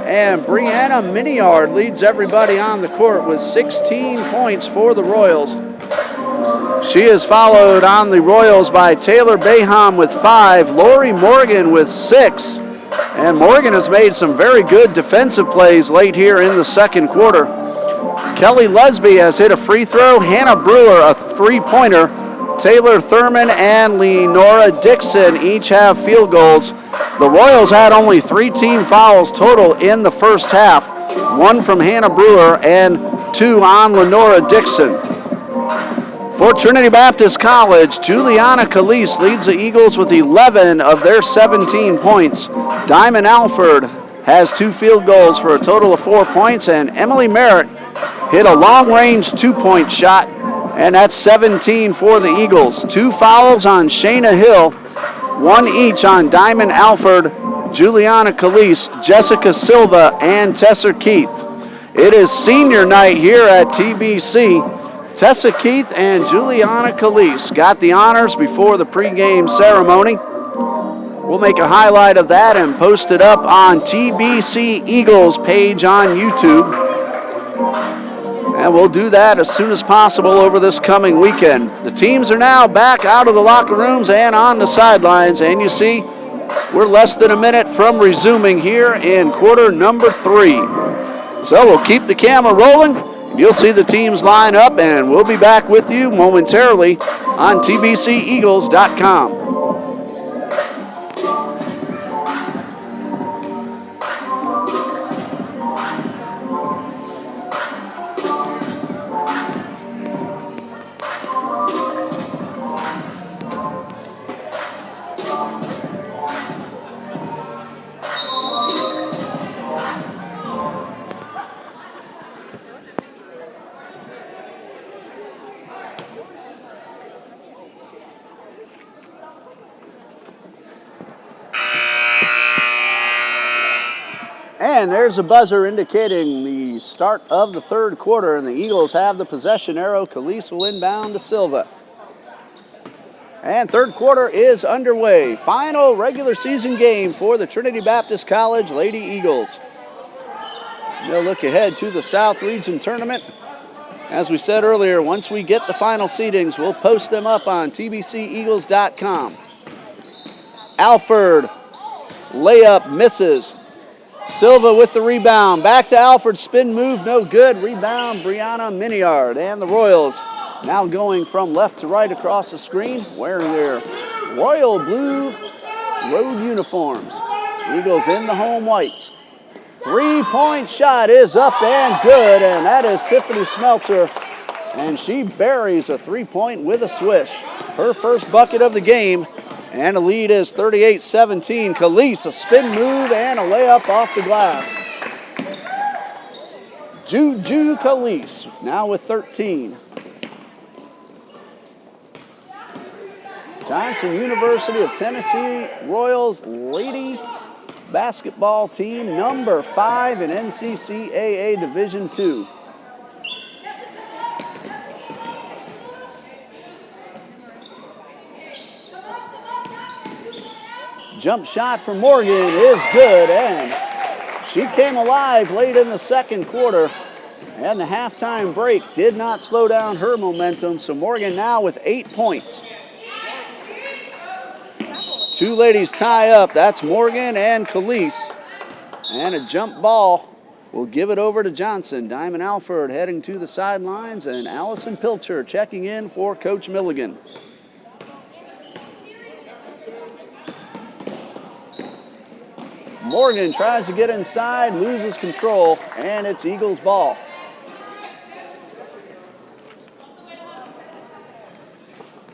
And Brianna Miniard leads everybody on the court with 16 points for the Royals. She is followed on the Royals by Taylor Baham with 5, Lori Morgan with 6. And Morgan has made some very good defensive plays late here in the second quarter. Kelly Lesby has hit a free throw, Hannah Brewer a three-pointer, Taylor Thurman and Lenora Dixon each have field goals. The Royals had only 3 team fouls total in the first half, 1 from Hannah Brewer and 2 on Lenora Dixon. For Trinity Baptist College, Juliana Calise leads the Eagles with 11 of their 17 points. Diamond Alford has 2 field goals for a total of 4 points, and Emily Merritt hit a long-range 2-point shot, and that's 17 for the Eagles. 2 fouls on Shayna Hill, 1 each on Diamond Alford, Juliana Calise, Jessica Silva, and Tessa Keith. It is senior night here at TBC. Tessa Keith and Juliana Calise got the honors before the pregame ceremony. We'll make a highlight of that and post it up on TBC Eagles page on YouTube. And we'll do that as soon as possible over this coming weekend. The teams are now back out of the locker rooms and on the sidelines. And you see, we're less than a minute from resuming here in quarter number 3. So we'll keep the camera rolling. You'll see the teams line up, and we'll be back with you momentarily on TBCEagles.com. And there's a buzzer indicating the start of the third quarter, and the Eagles have the possession arrow. Calise will inbound to Silva. And third quarter is underway. Final regular season game for the Trinity Baptist College Lady Eagles. They'll look ahead to the South Region Tournament. As we said earlier, once we get the final seedings, we'll post them up on TBCEagles.com. Alford, layup misses. Silva with the rebound. Back to Alford. Spin move, no good. Rebound, Brianna Miniard. And the Royals now going from left to right across the screen, wearing their royal blue road uniforms. Eagles in the home whites. 3-point shot is up and good, and that is Tiffany Smeltzer. And she buries a 3-point with a swish. Her first bucket of the game. And the lead is 38-17. Calise, a spin move and a layup off the glass. Juju Calise now with 13. Johnson University of Tennessee Royals Lady Basketball Team, number 5 in NCCAA Division II. Jump shot from Morgan is good, and she came alive late in the second quarter, and the halftime break did not slow down her momentum, so Morgan now with 8 points. 2 ladies tie up. That's Morgan and Calise, and a jump ball will give it over to Johnson. Diamond Alford heading to the sidelines, and Allison Pilcher checking in for Coach Milligan. Morgan tries to get inside, loses control, and it's Eagles ball.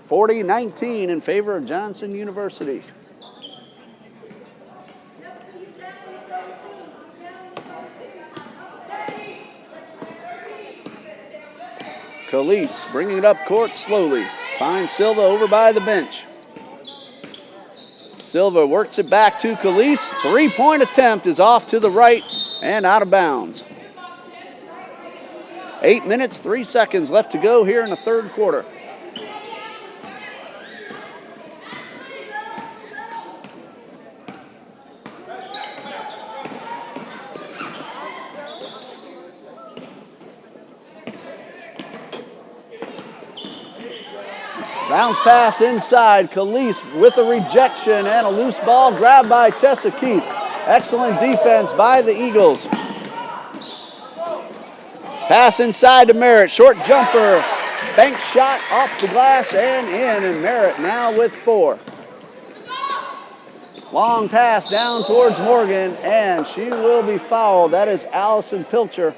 (40-19) in favor of Johnson University. Khalees bringing it up court slowly. Finds Silva over by the bench. Silva works it back to Khalees. 3-point attempt is off to the right and out of bounds. 8 minutes, 3 seconds left to go here in the third quarter. Bounce pass inside. Khalees with a rejection and a loose ball grabbed by Tessa Keith. Excellent defense by the Eagles. Pass inside to Merritt. Short jumper. Bank shot off the glass and in. And Merritt now with 4. Long pass down towards Morgan, and she will be fouled. That is Allison Pilcher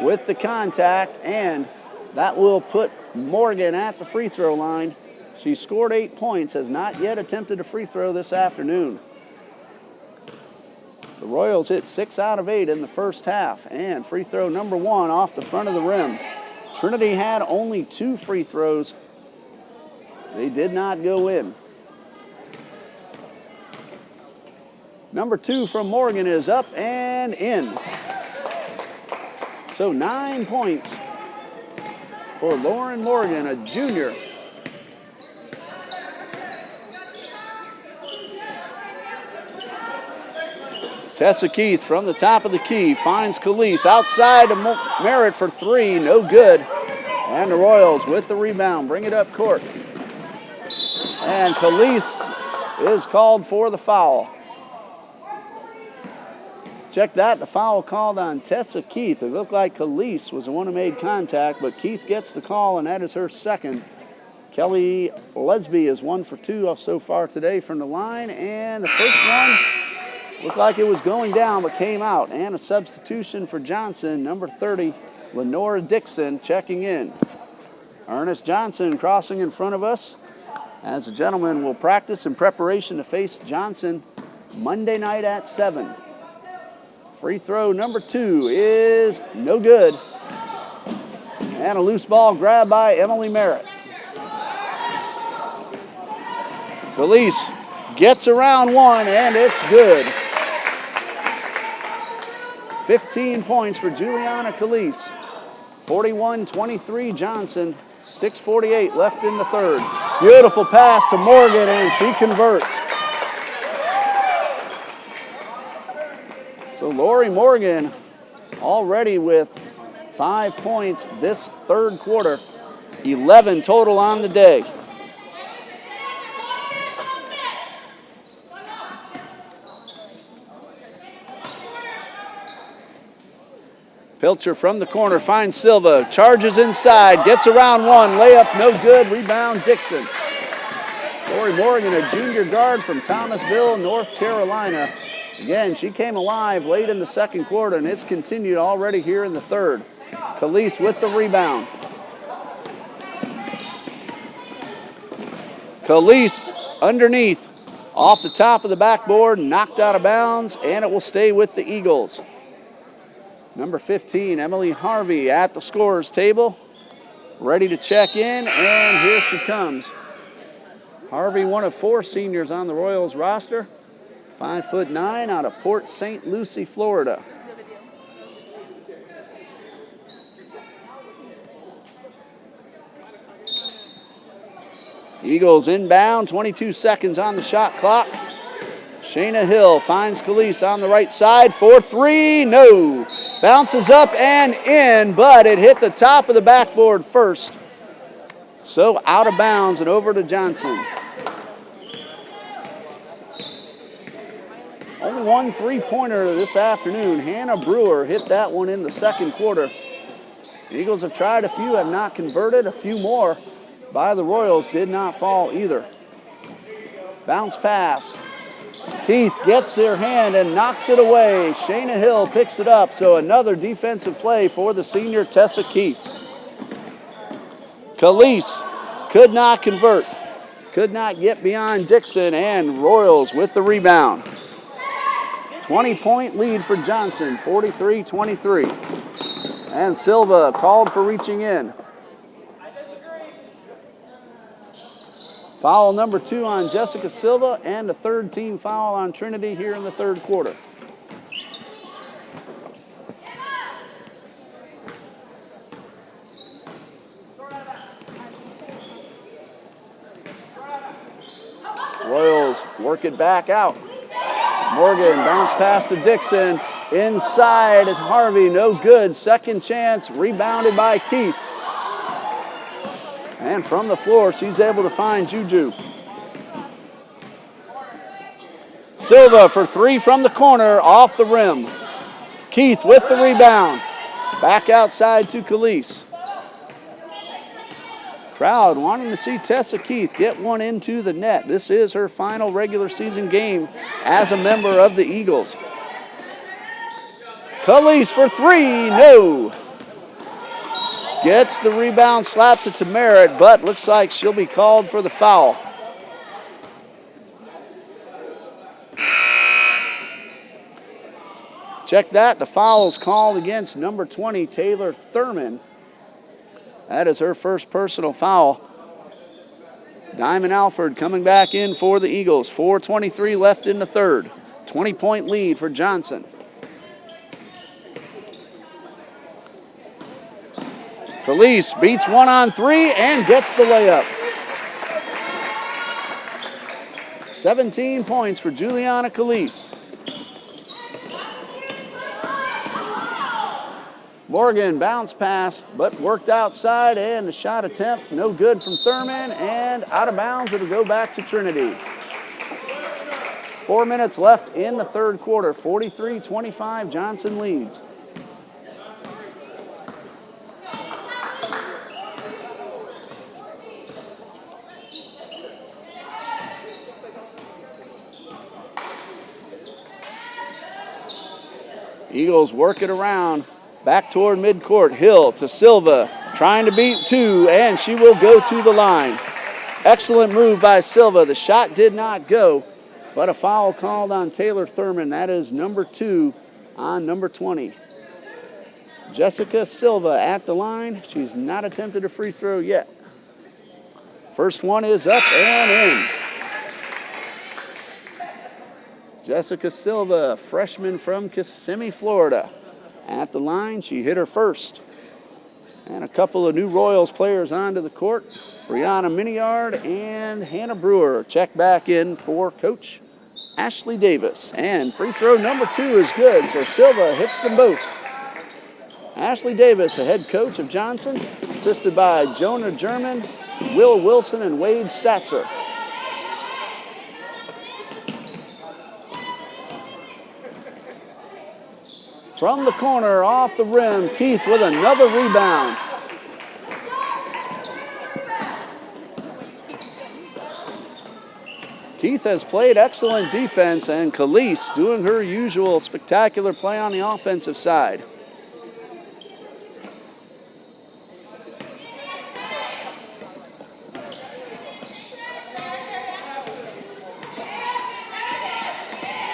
with the contact, and that will put Morgan at the free throw line. She scored 8 points, has not yet attempted a free throw this afternoon. The Royals hit 6 out of 8 in the first half, and free throw number 1 off the front of the rim. Trinity had only 2 free throws. They did not go in. Number 2 from Morgan is up and in. So 9 points for Lauren Morgan, a junior. Tessa Keith from the top of the key finds Khalees outside to Merritt for 3, no good. And the Royals with the rebound, bring it up court. And Khalees is called for the foul. Check that, the foul called on Tessa Keith. It looked like Khalees was the one who made contact, but Keith gets the call, and that is her second. Kelly Lesby is 1 for 2 so far today from the line, and the first one looked like it was going down but came out. And a substitution for Johnson, number 30, Lenora Dixon checking in. Ernest Johnson crossing in front of us as the gentleman will practice in preparation to face Johnson Monday night at 7. Free throw number 2 is no good. And a loose ball grabbed by Emily Merritt. Khalees gets around one, and it's good. 15 points for Juliana Khalees. 41-23 Johnson. 6:48 left in the third. Beautiful pass to Morgan, and she converts. So Lori Morgan already with 5 points this third quarter. 11 total on the day. Pilcher from the corner finds Silva, charges inside, gets around one, layup no good, rebound Dixon. Lori Morgan, a junior guard from Thomasville, North Carolina. Again, she came alive late in the second quarter, and it's continued already here in the third. Khalees with the rebound. Khalees underneath, off the top of the backboard, knocked out of bounds, and it will stay with the Eagles. Number 15, Emily Harvey at the scorer's table, ready to check in, and here she comes. Harvey, one of 4 seniors on the Royals roster. 5'9" out of Port St. Lucie, Florida. Eagles inbound, 22 seconds on the shot clock. Shayna Hill finds Khalees on the right side for 3, no. Bounces up and in, but it hit the top of the backboard first. So out of bounds and over to Johnson. Only 1 3-pointer this afternoon. Hannah Brewer hit that one in the second quarter. The Eagles have tried a few, have not converted. A few more by the Royals did not fall either. Bounce pass. Keith gets their hand and knocks it away. Shayna Hill picks it up, so another defensive play for the senior Tessa Keith. Khalees could not convert, could not get beyond Dixon, and Royals with the rebound. 20-point lead for Johnson, 43-23. And Silva called for reaching in. Foul number 2 on Jessica Silva, and a third team foul on Trinity here in the third quarter. Royals work it back out. Morgan bounce pass to Dixon. Inside at Harvey, no good. Second chance, rebounded by Keith. And from the floor, she's able to find Juju. Silva for 3 from the corner, off the rim. Keith with the rebound. Back outside to Khalees. Crowd wanting to see Tessa Keith get one into the net. This is her final regular season game as a member of the Eagles. Khalees for 3, no. Gets the rebound, slaps it to Merritt, but looks like she'll be called for the foul. Check that, the foul is called against number 20, Taylor Thurman. That is her first personal foul. Diamond Alford coming back in for the Eagles. 4:23 left in the third. 20-point lead for Johnson. Khalees beats 1 on 3 and gets the layup. 17 points for Juliana Khalees. Morgan bounce pass, but worked outside, and the shot attempt no good from Thurman, and out of bounds. It'll go back to Trinity. 4 minutes left in the third quarter. 43-25, Johnson leads. Eagles work it around. Back toward midcourt. Hill to Silva. Trying to beat 2, and she will go to the line. Excellent move by Silva. The shot did not go, but a foul called on Taylor Thurman. That is number 2 on number 20. Jessica Silva at the line. She's not attempted a free throw yet. First one is up and in. Jessica Silva, freshman from Kissimmee, Florida. At the line, she hit her first. And a couple of new Royals players onto the court. Brianna Miniard and Hannah Brewer check back in for Coach Ashley Davis. And free throw number 2 is good, so Silva hits them both. Ashley Davis, the head coach of Johnson, assisted by Jonah German, Will Wilson, and Wade Statzer. From the corner, off the rim, Keith with another rebound. Keith has played excellent defense, and Khalees doing her usual spectacular play on the offensive side.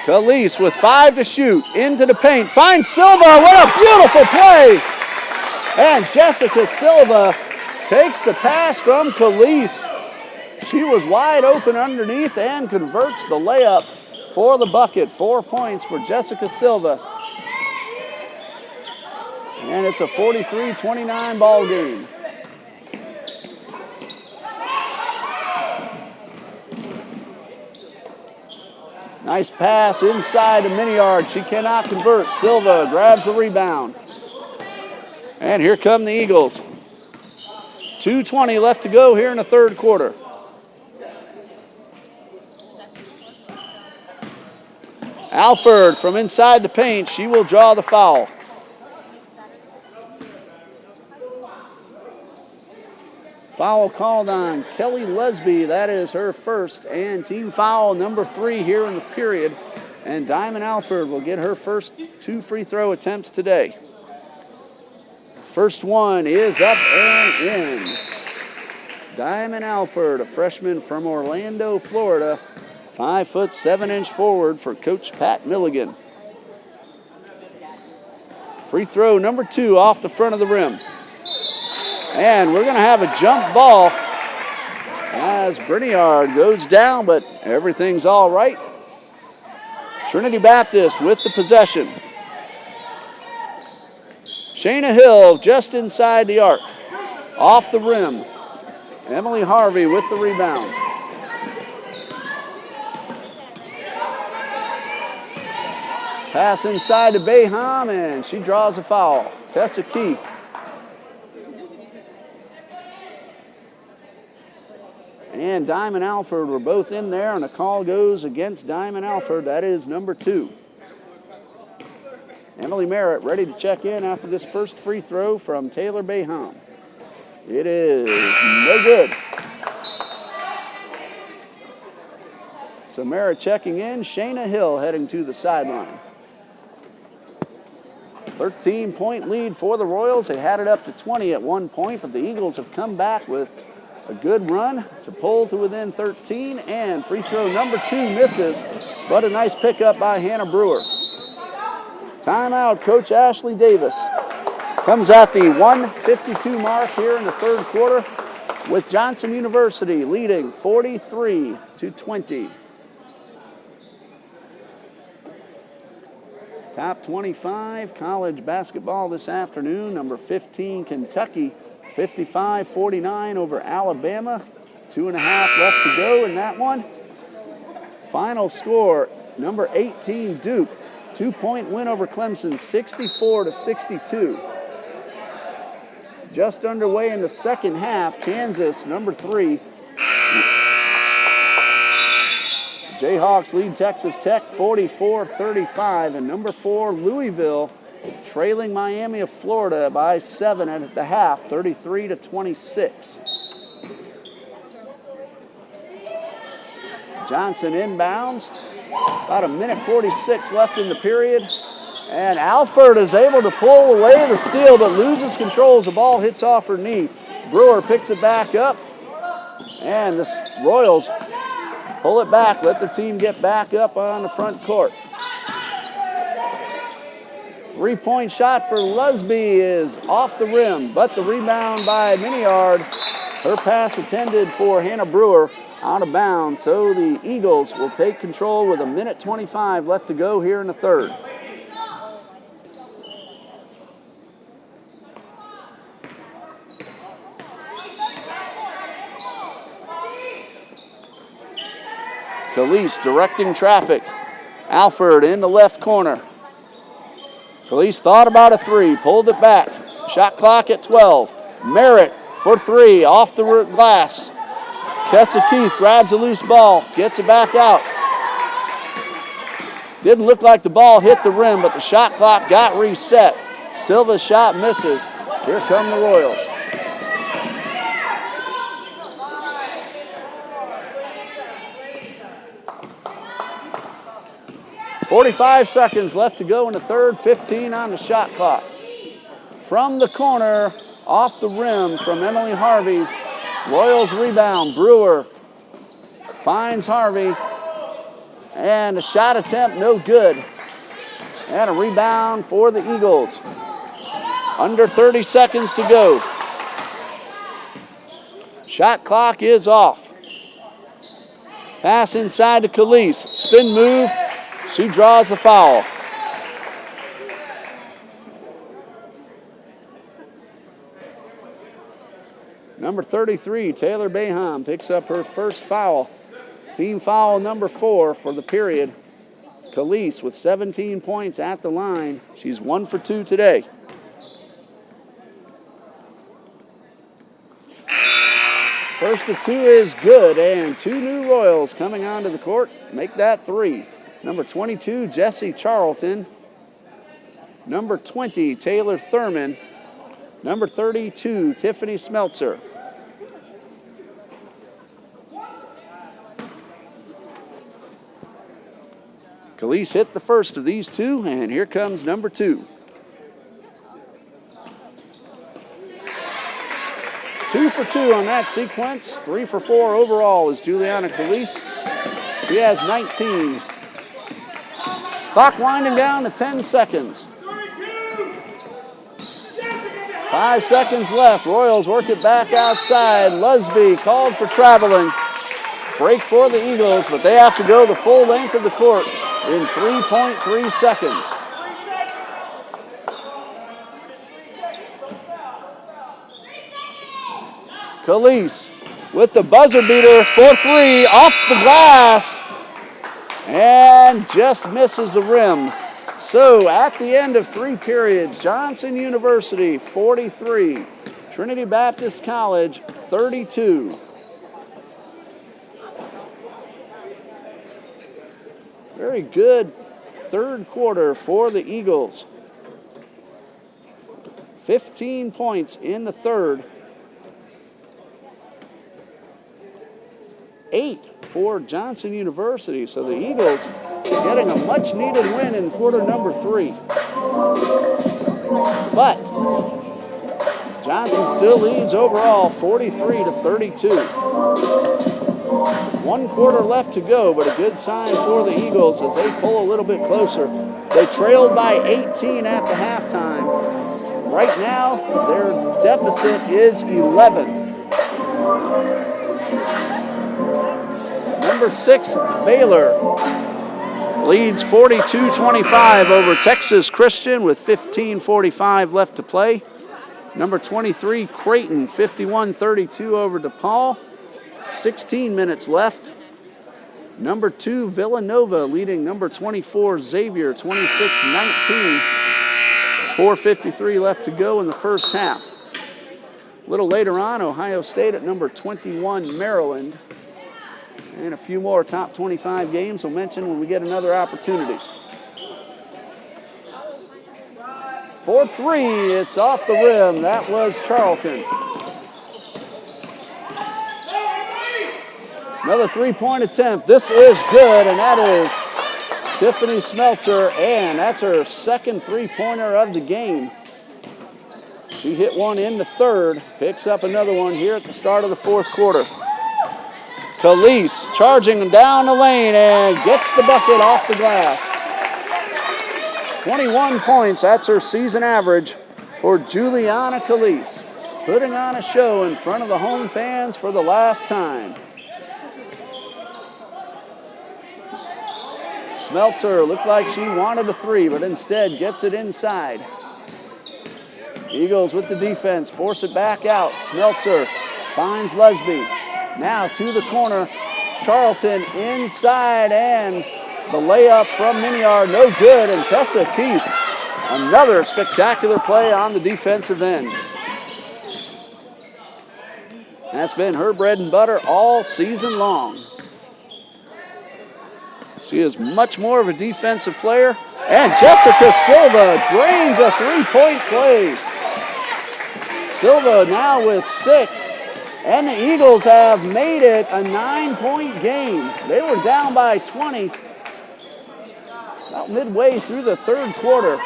Khalees with 5 to shoot, into the paint, finds Silva, what a beautiful play! And Jessica Silva takes the pass from Khalees. She was wide open underneath and converts the layup for the bucket. 4 points for Jessica Silva. And it's a 43-29 ball game. Nice pass inside to Miniard. She cannot convert. Silva grabs the rebound. And here come the Eagles. 2:20 left to go here in the third quarter. Alford from inside the paint. She will draw the foul. Foul called on Kelly Lesby. That is her first, and team foul number 3 here in the period. And Diamond Alford will get her first 2 free throw attempts today. First one is up and in. Diamond Alford, a freshman from Orlando, Florida. 5' 7" forward for Coach Pat Milligan. Free throw number 2 off the front of the rim. And we're going to have a jump ball as Briniard goes down, but everything's all right. Trinity Baptist with the possession. Shayna Hill just inside the arc. Off the rim. Emily Harvey with the rebound. Pass inside to Bayham, and she draws a foul. Tessa Keith. And Diamond Alford were both in there, and a call goes against Diamond Alford. That is number 2. Emily Merritt ready to check in after this first free throw from Taylor Bayham. It is no good. So Merritt checking in. Shayna Hill heading to the sideline. 13-point lead for the Royals. They had it up to 20 at one point, but the Eagles have come back with a good run to pull to within 13, and free throw number 2 misses, but a nice pickup by Hannah Brewer. Timeout, Coach Ashley Davis. Comes at the 1:52 mark here in the third quarter, with Johnson University leading 43-20. Top 25 college basketball this afternoon. Number 15, Kentucky, 55-49 over Alabama. 2.5 left to go in that one. Final score, number 18, Duke, 2-point win over Clemson, 64-62. Just underway in the second half, Kansas, number 3. Jayhawks lead Texas Tech 44-35, and number 4, Louisville, trailing Miami of Florida by 7 at the half, 33-26. Johnson inbounds. About 1:46 left in the period. And Alford is able to pull away the steal, but loses control as the ball hits off her knee. Brewer picks it back up. And the Royals pull it back, let their team get back up on the front court. 3-point shot for Lusby is off the rim, but the rebound by Miniard. Her pass intended for Hannah Brewer, out of bounds. So the Eagles will take control with 1:25 left to go here in the third. Calise directing traffic. Alford in the left corner. Calise thought about a 3, pulled it back. Shot clock at 12. Merritt for 3, off the glass. Tessa Keith grabs a loose ball, gets it back out. Didn't look like the ball hit the rim, but the shot clock got reset. Silva's shot misses. Here come the Royals. 45 seconds left to go in the third, 15 on the shot clock. From the corner, off the rim from Emily Harvey. Royals rebound. Brewer finds Harvey. And a shot attempt, no good. And a rebound for the Eagles. Under 30 seconds to go. Shot clock is off. Pass inside to Calise. Spin move. She draws the foul. Number 33, Taylor Bayham, picks up her first foul. Team foul number 4 for the period. Calise with 17 points at the line. She's 1 for 2 today. First of 2 is good, and 2 new Royals coming onto the court. Make that 3. Number 22, Jessie Charlton. Number 20, Taylor Thurman. Number 32, Tiffany Smeltzer. Calise hit the first of these 2, and here comes number 2. 2 for 2 on that sequence. 3 for 4 overall is Juliana Calise. She has 19. Clock winding down to 10 seconds. 5 seconds left. Royals work it back outside. Lusby called for traveling. Break for the Eagles, but they have to go the full length of the court in 3.3 seconds. Calise with the buzzer beater for three, off the glass, and just misses the rim. So at the end of 3 periods, Johnson University 43, Trinity Baptist College 32. Very good third quarter for the Eagles. 15 points in the third. 8 for Johnson University. So the Eagles getting a much needed win in quarter number 3. But Johnson still leads overall 43-32. 1 quarter left to go, but a good sign for the Eagles as they pull a little bit closer. They trailed by 18 at the halftime. Right now, their deficit is 11. Number 6, Baylor, leads 42-25 over Texas Christian with 15:45 left to play. Number 23, Creighton, 51-32 over DePaul. 16 minutes left. Number 2, Villanova, leading number 24, Xavier, 26-19. 4:53 left to go in the first half. A little later on, Ohio State at number 21, Maryland. And a few more top 25 games we'll mention when we get another opportunity. For 3, it's off the rim. That was Charlton. Another 3-point attempt. This is good, and that is Tiffany Smeltzer, and that's her second 3-pointer of the game. She hit one in the third, picks up another one here at the start of the fourth quarter. Calise charging down the lane and gets the bucket off the glass. 21 points, that's her season average for Juliana Calise. Putting on a show in front of the home fans for the last time. Smeltzer looked like she wanted a 3, but instead gets it inside. Eagles with the defense, force it back out. Smeltzer finds Lesby. Now to the corner, Charlton inside, and the layup from Miniard, no good, and Tessa Keith, another spectacular play on the defensive end. That's been her bread and butter all season long. She is much more of a defensive player, and Jessica Silva drains a 3-point play. Silva now with 6. And the Eagles have made it a 9-point game. They were down by 20 about midway through the third quarter.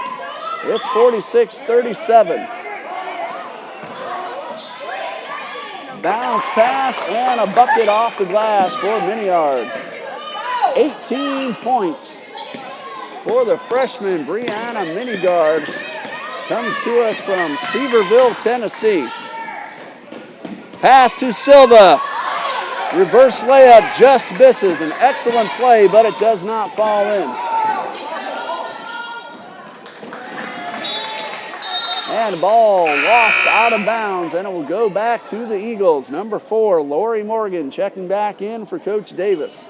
It's 46-37. Bounce pass and a bucket off the glass for Miniard. 18 points for the freshman Brianna Minigard. Comes to us from Sevierville, Tennessee. Pass to Silva. Reverse layup just misses. An excellent play, but it does not fall in. And the ball lost out of bounds, and it will go back to the Eagles. Number 4, Lori Morgan, checking back in for Coach Davis.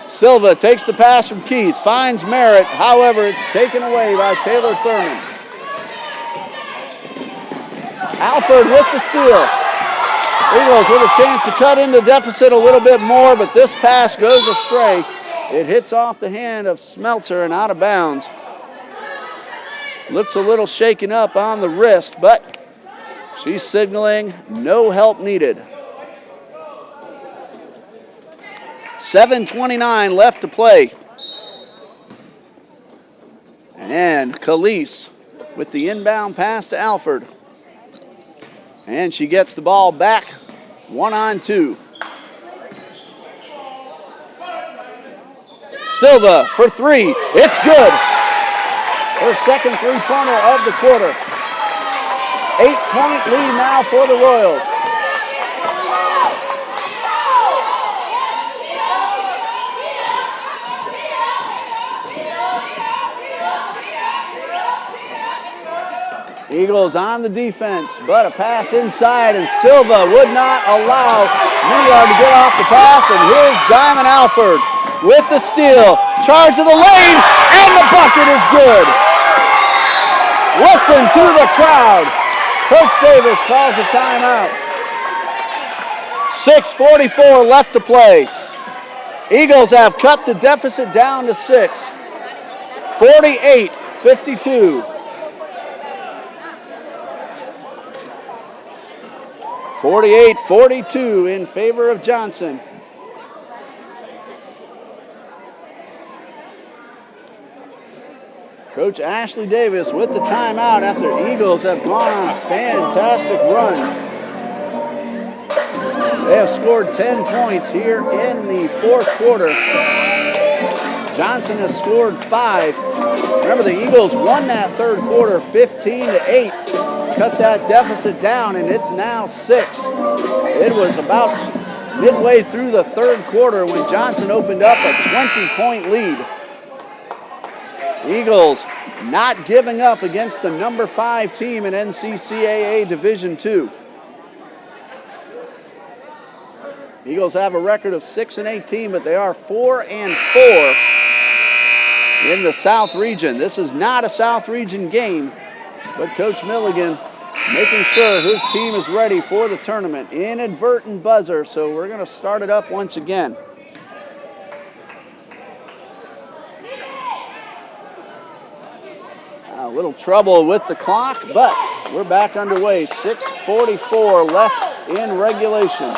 Silva takes the pass from Keith, finds Merritt. However, it's taken away by Taylor Thurman. Alford with the steal. Eagles with a chance to cut into deficit a little bit more, but this pass goes astray. It hits off the hand of Smeltzer and out of bounds. Looks a little shaken up on the wrist, but she's signaling no help needed. 7:29 left to play. And Calise with the inbound pass to Alford. And she gets the ball back, 1-on-2. Silva for three. It's good. Her second three-pointer of the quarter. 8-point lead now for the Royals. Eagles on the defense, but a pass inside, and Silva would not allow Miniard to get off the pass, and here's Diamond Alford with the steal. Charge of the lane, and the bucket is good. Listen to the crowd. Coach Davis calls a timeout. 6:44 left to play. Eagles have cut the deficit down to 6. 48-52. 48-42 in favor of Johnson. Coach Ashley Davis with the timeout after Eagles have gone on a fantastic run. They have scored 10 points here in the fourth quarter. Johnson has scored 5. Remember, the Eagles won that third quarter 15-8. Cut that deficit down, and it's now 6. It was about midway through the third quarter when Johnson opened up a 20-point lead. Eagles not giving up against the number 5 team in NCCAA Division II. Eagles have a record of 6-18, but they are 4-4 in the South Region. This is not a South Region game, but Coach Milligan making sure his team is ready for the tournament. Inadvertent buzzer, so we're going to start it up once again. A little trouble with the clock, but we're back underway. 6:44 left in regulation.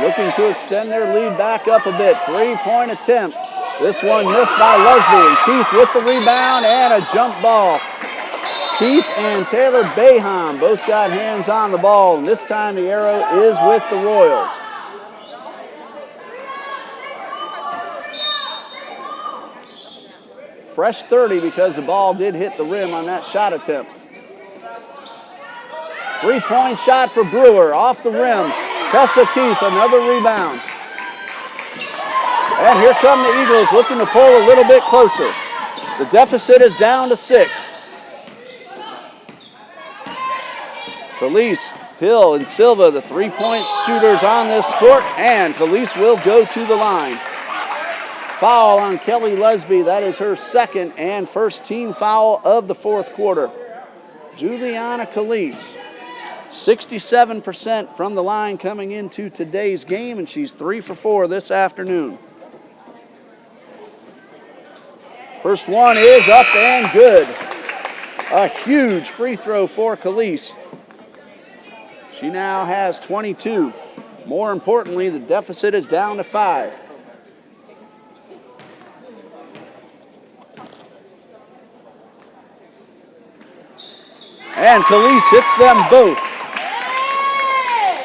Looking to extend their lead back up a bit. 3-point attempt. This one missed by Leslie, and Keith with the rebound and a jump ball. Keith and Taylor Baham both got hands on the ball, and this time the arrow is with the Royals. Fresh 30 because the ball did hit the rim on that shot attempt. 3-point shot for Brewer off the rim. Tessa Keith, another rebound. And here come the Eagles looking to pull a little bit closer. The deficit is down to 6. Khalees, Hill, and Silva, the 3-point shooters on this court, and Khalees will go to the line. Foul on Kelly Lesby. That is her second and first team foul of the fourth quarter. Juliana Khalees. 67% from the line coming into today's game, and she's 3 for 4 this afternoon. First one is up and good. A huge free throw for Khalees. She now has 22. More importantly, the deficit is down to 5. And Khalees hits them both.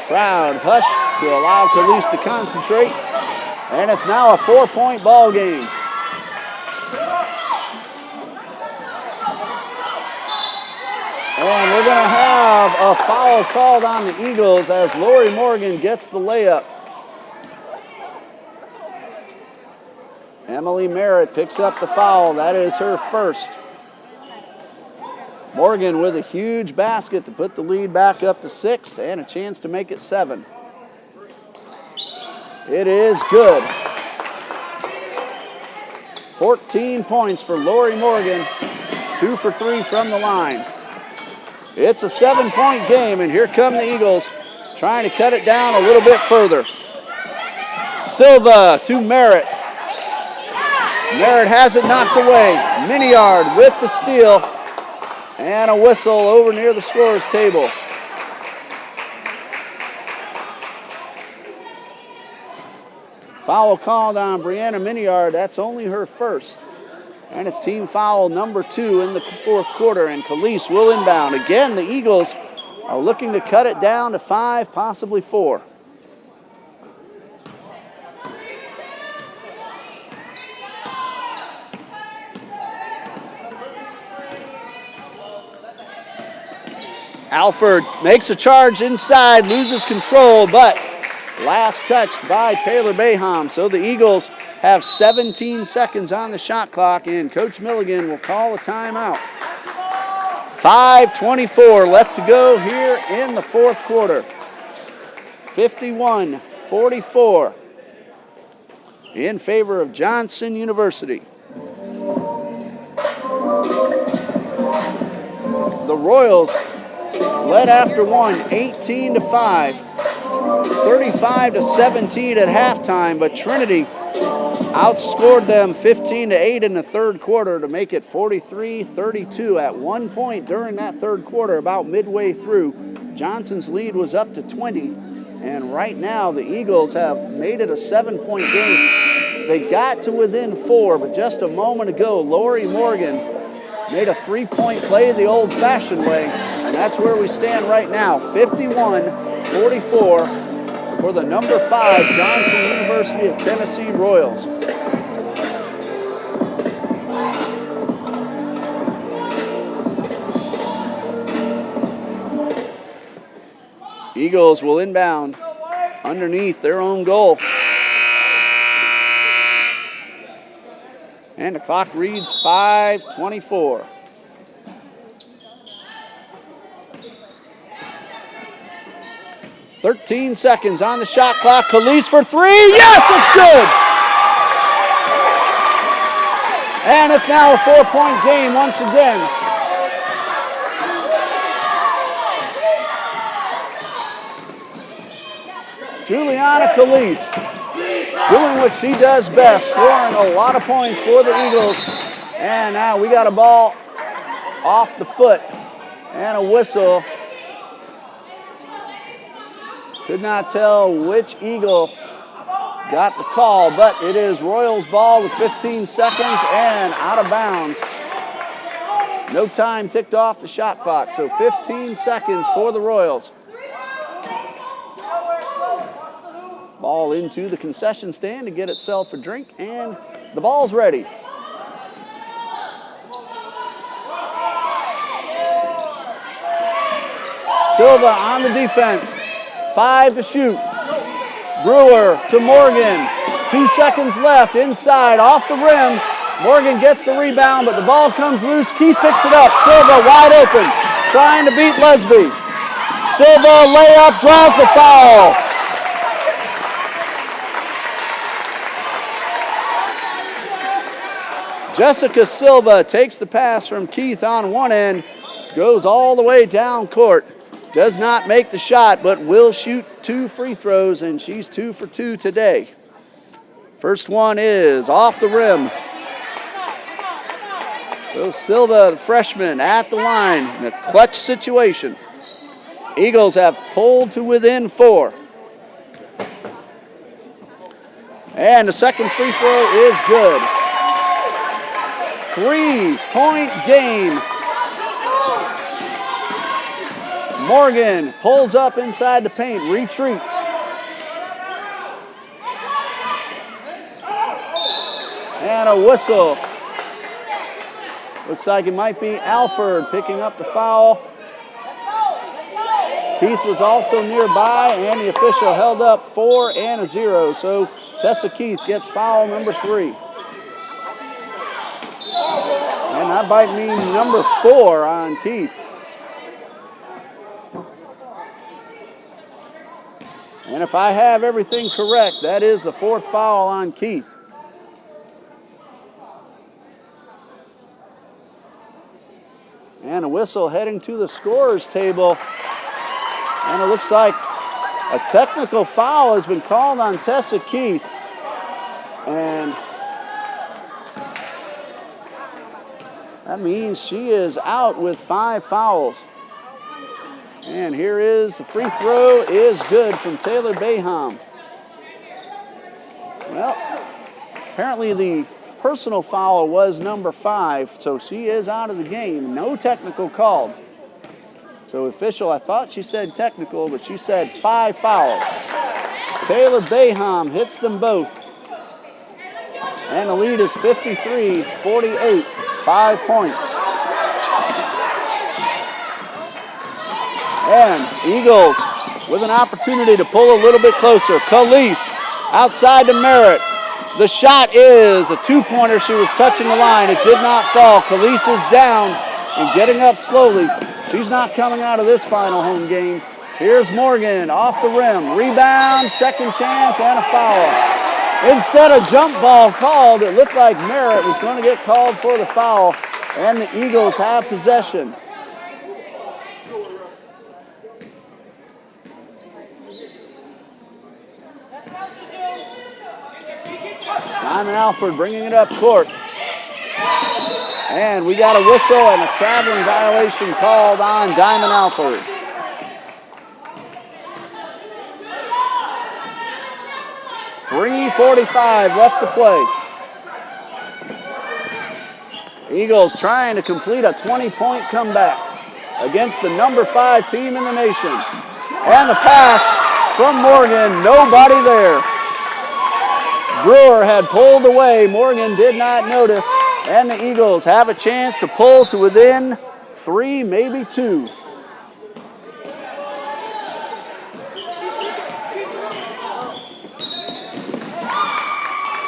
Crowd hushed to allow Khalees to concentrate, and it's now a 4-point ball game. And we're going to have a foul called on the Eagles as Lori Morgan gets the layup. Emily Merritt picks up the foul. That is her first. Morgan with a huge basket to put the lead back up to 6 and a chance to make it 7. It is good. 14 points for Lori Morgan. 2 for 3 from the line. It's a 7-point game, and here come the Eagles trying to cut it down a little bit further. Silva to Merritt. Merritt has it knocked away. Miniard with the steal. And a whistle over near the scorer's table. Foul called on Brianna Miniard. That's only her first. And it's team foul number 2 in the fourth quarter. And Khalees will inbound. Again, the Eagles are looking to cut it down to 5, possibly 4. Alford makes a charge inside, loses control, but last touched by Taylor Baham. So the Eagles have 17 seconds on the shot clock, and Coach Milligan will call a timeout. 5:24 left to go here in the fourth quarter. 51-44 in favor of Johnson University. The Royals led after one, 18-5, 35-17 at halftime, but Trinity outscored them 15-8 in the third quarter to make it 43-32. At one point during that third quarter, about midway through, Johnson's lead was up to 20, and right now the Eagles have made it a 7-point game. They got to within 4, but just a moment ago, Lori Morgan made a 3-point play the old-fashioned way, and that's where we stand right now, 51-44 for the number 5 Johnson University of Tennessee Royals. Eagles will inbound underneath their own goal. And the clock reads 5:24. "13 seconds on the shot clock. Khalees for 3. Yes, it's good! And it's now a 4-point game once again. Juliana Khalees doing what she does best, scoring a lot of points for the Eagles. And now we got a ball off the foot and a whistle. Could not tell which Eagle got the call, but it is Royals ball with 15 seconds and out of bounds. No time ticked off the shot clock, so 15 seconds for the Royals. Ball into the concession stand to get itself a drink, and the ball's ready. Silva on the defense. 5 to shoot. Brewer to Morgan. 2 seconds left. Inside, off the rim. Morgan gets the rebound, but the ball comes loose. Keith picks it up. Silva wide open, trying to beat Lesby. Silva layup, draws the foul. Jessica Silva takes the pass from Keith on one end, goes all the way down court. Does not make the shot, but will shoot 2 free throws, and she's 2 for 2 today. First one is off the rim. So Silva, the freshman, at the line in a clutch situation. Eagles have pulled to within 4. And the second free throw is good. 3-point game. Morgan pulls up inside the paint, retreats. And a whistle. Looks like it might be Alford picking up the foul. Keith was also nearby, and the official held up 4 and a 0. So Tessa Keith gets foul number 3. And that might mean number 4 on Keith. And if I have everything correct, that is the 4th foul on Keith. And a whistle heading to the scorer's table. And it looks like a technical foul has been called on Tessa Keith. And that means she is out with 5 fouls. And here is the free throw is good from Taylor Baham. Well, apparently the personal foul was number 5, so she is out of the game. No technical called. So official, I thought she said technical, but she said 5 fouls. Taylor Baham hits them both. And the lead is 53-48, 5 points. And Eagles with an opportunity to pull a little bit closer. Khalees outside to Merritt. The shot is a 2-pointer. She was touching the line. It did not fall. Khalees is down and getting up slowly. She's not coming out of this final home game. Here's Morgan off the rim. Rebound, second chance, and a foul. Instead of jump ball called, it looked like Merritt was going to get called for the foul, and the Eagles have possession. Diamond Alford bringing it up court. And we got a whistle and a traveling violation called on Diamond Alford. .3:45 left to play. Eagles trying to complete a 20-point comeback against the number 5 team in the nation. And the pass from Morgan, nobody there. Brewer had pulled away. Morgan did not notice. And the Eagles have a chance to pull to within 3, maybe 2.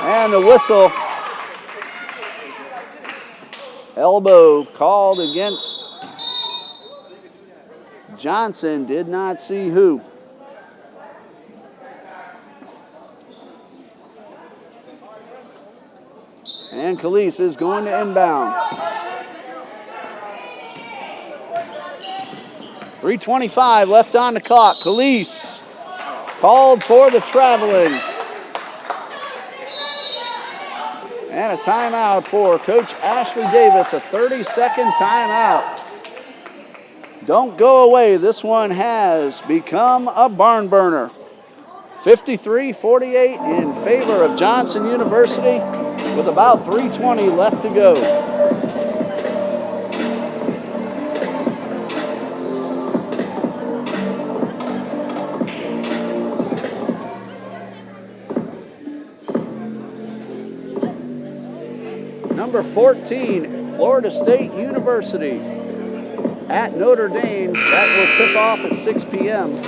And the whistle. Elbow called against Johnson. Did not see who. And Khalees is going to inbound. 3:25 left on the clock. Khalees called for the traveling. And a timeout for Coach Ashley Davis, a 30-second timeout. Don't go away. This one has become a barn burner. 53-48 in favor of Johnson University with about 3:20 left to go. Number 14, Florida State University at Notre Dame. That will tip off at 6 p.m.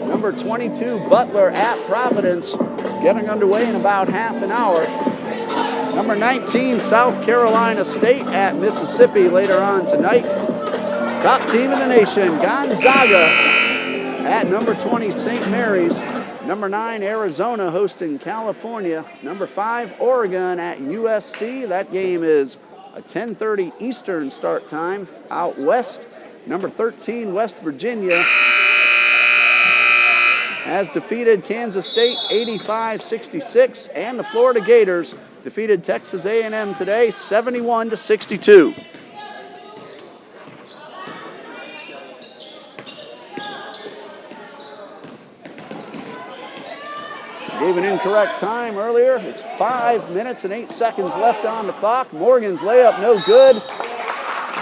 Number 22, Butler at Providence, getting underway in about half an hour. Number 19, South Carolina State at Mississippi later on tonight. Top team in the nation, Gonzaga at number 20, St. Mary's. Number 9, Arizona hosting California. Number 5, Oregon at USC. That game is a 10:30 Eastern start time out west. Number 13, West Virginia has defeated Kansas State 85-66, and the Florida Gators defeated Texas A&M today 71-62. Gave an incorrect time earlier. It's 5 minutes and 8 seconds left on the clock. Morgan's layup no good.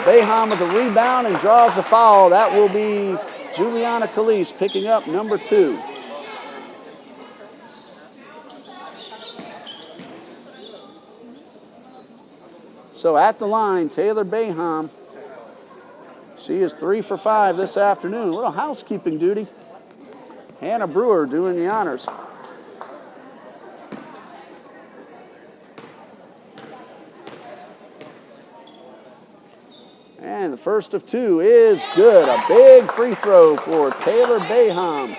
Baham with the rebound and draws the foul. That will be Juliana Khalees picking up number 2. So at the line, Taylor Baham. She is 3 for 5 this afternoon. A little housekeeping duty. Hannah Brewer doing the honors. And the first of 2 is good. A big free throw for Taylor Baham.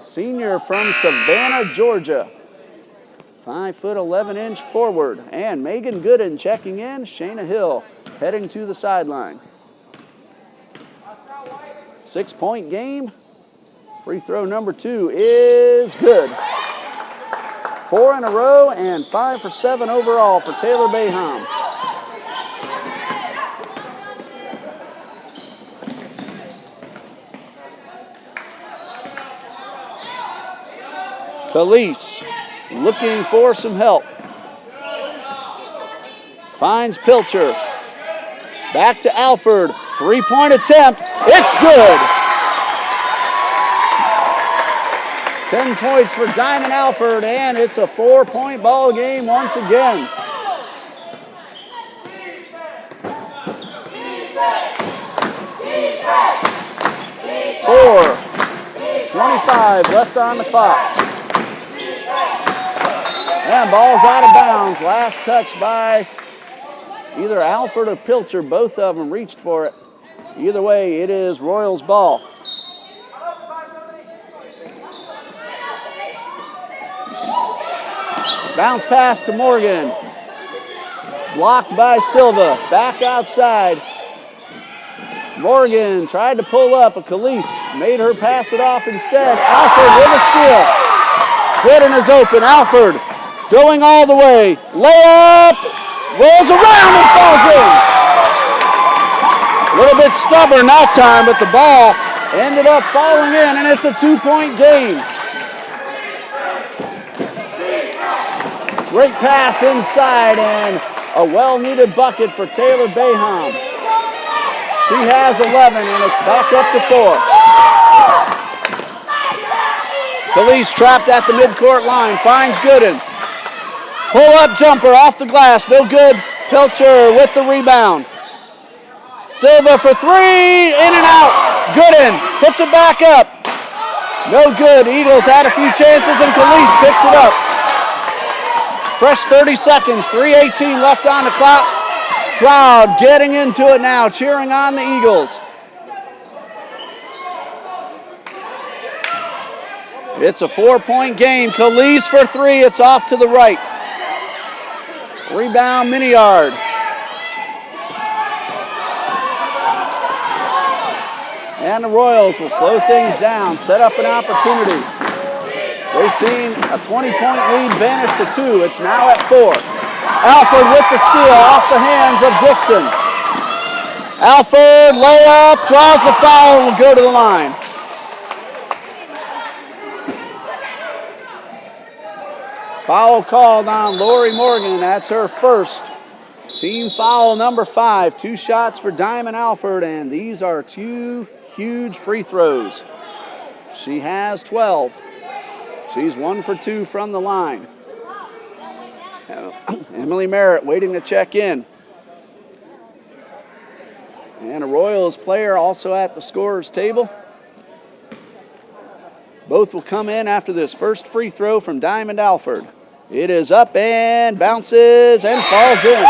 Senior from Savannah, Georgia. 5'11" forward. And Megan Gooden checking in. Shayna Hill heading to the sideline. 6-point game. Free throw number 2 is good. 4 in a row and 5 for 7 overall for Taylor Baham. Calise looking for some help. Finds Pilcher. Back to Alford. 3-point attempt. It's good. 10 points for Diamond Alford, and it's a 4-point ball game once again. Four. 25 left on the clock. And ball's out of bounds. Last touch by either Alford or Pilcher. Both of them reached for it. Either way, it is Royals ball. Bounce pass to Morgan. Blocked by Silva. Back outside. Morgan tried to pull up, but Calise made her pass it off instead. Alford with a steal. Gooden is open. Alford going all the way. Layup. Rolls around and falls in. A little bit stubborn that time, but the ball ended up falling in, and it's a 2-point game. Great pass inside, and a well-needed bucket for Taylor Baham. She has 11, and it's back up to 4. Calise trapped at the midcourt line, finds Gooden. Pull-up jumper off the glass, no good. Pilcher with the rebound. Silva for 3, in and out. Gooden puts it back up. No good. Eagles had a few chances, and Calise picks it up. Fresh 30 seconds, 3:18 left on the clock. Crowd getting into it now, cheering on the Eagles. It's a 4-point game. Calise for 3, it's off to the right. Rebound, Miniard. And the Royals will slow things down, set up an opportunity. They've seen a 20-point lead vanish to 2. It's now at 4. Alford with the steal off the hands of Dixon. Alford, layup, draws the foul, and will go to the line. Foul called on Lori Morgan. That's her first. Team foul number 5. 2 shots for Diamond Alford, and these are 2 huge free throws. She has 12. She's 1 for 2 from the line. Emily Merritt waiting to check in. And a Royals player also at the scorer's table. Both will come in after this first free throw from Diamond Alford. It is up and bounces and falls in.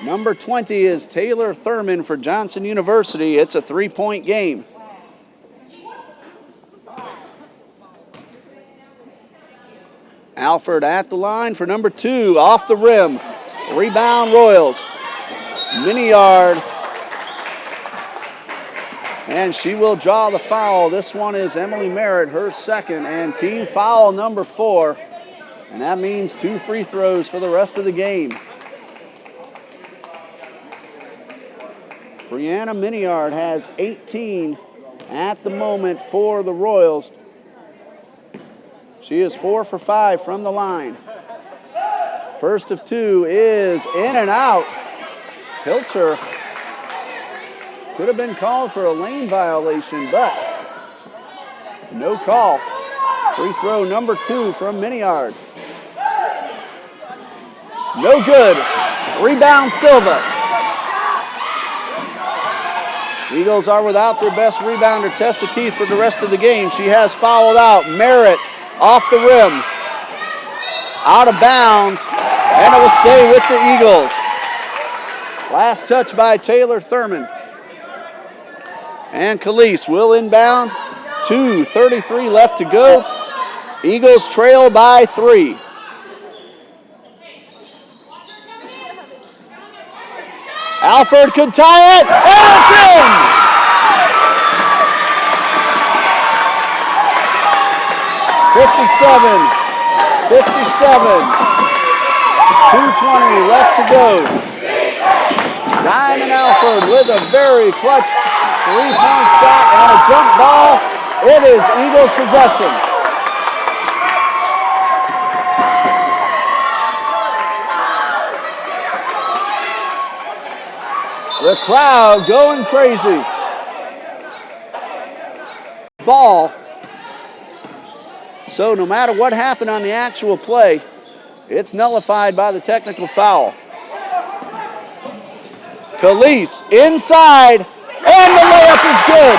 Number 20 is Taylor Thurman for Johnson University. It's a 3-point game. Alford at the line for number 2, off the rim. Rebound Royals. Miniard. And she will draw the foul. This one is Emily Merritt, her second, and team foul number 4. And that means 2 free throws for the rest of the game. Brianna Miniard has 18 at the moment for the Royals. She is 4 for 5 from the line. First of 2 is in and out. Pilcher could have been called for a lane violation, but no call. Free throw number 2 from Miniard. No good. Rebound Silva. Eagles are without their best rebounder, Tessa Keith, for the rest of the game. She has fouled out. Merritt off the rim. Out of bounds, and it will stay with the Eagles. Last touch by Taylor Thurman. And Calise will inbound. 2:33 left to go. Eagles trail by 3. Alford could tie it, and it's in! $57. 2:20 left to go. Diamond Alford with a very clutch 3-point shot and a jump ball, It is Eagles possession. The crowd going crazy. Ball. So no matter what happened on the actual play, it's nullified by the technical foul. Calise inside, and the layup is good.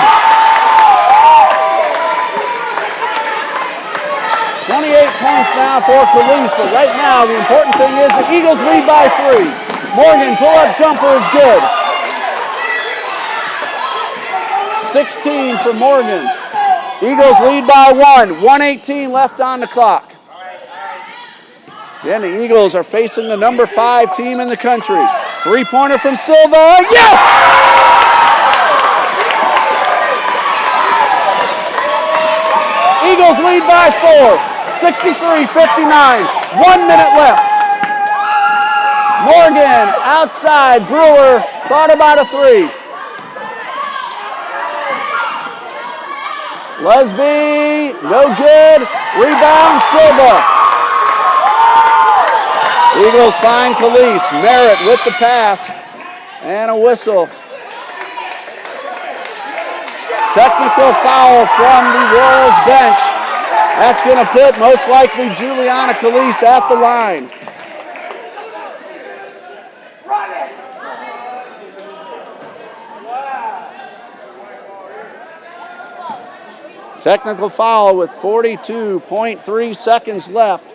28 points now for Calise, but right now the important thing is the Eagles lead by 3. Morgan pull-up jumper is good. 16 for Morgan. Eagles lead by 1. 1:18 left on the clock. Then the Eagles are facing the number 5 team in the country. Three-pointer from Silva. Yes! Eagles lead by 4. 63-59. 1 minute left. Morgan outside. Brewer thought about a 3. Lesby, no good. Rebound, Silva. Eagles find Calise. Merritt with the pass. And a whistle. Technical foul from the Royals bench. That's going to put most likely Juliana Calise at the line. Technical foul with 42.3 seconds left.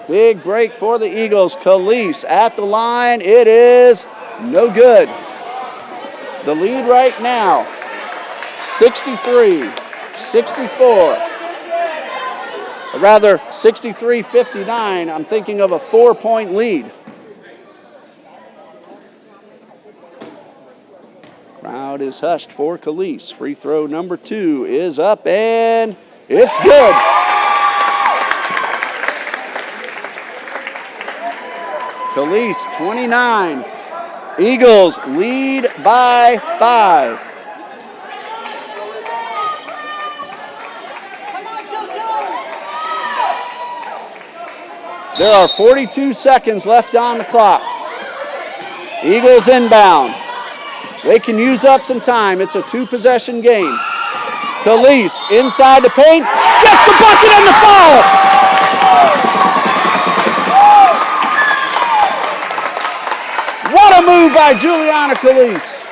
Big break for the Eagles. Calise at the line. It is no good. The lead right now, 63-64. Rather, 63-59. I'm thinking of a 4-point lead. Crowd is hushed for Calise. Free throw number 2 is up, and it's good. Calise 29. Eagles lead by 5. There are 42 seconds left on the clock. Eagles inbound. They can use up some time. It's a 2-possession game. Calise inside the paint. Gets the bucket and the foul! What a move by Juliana Calise.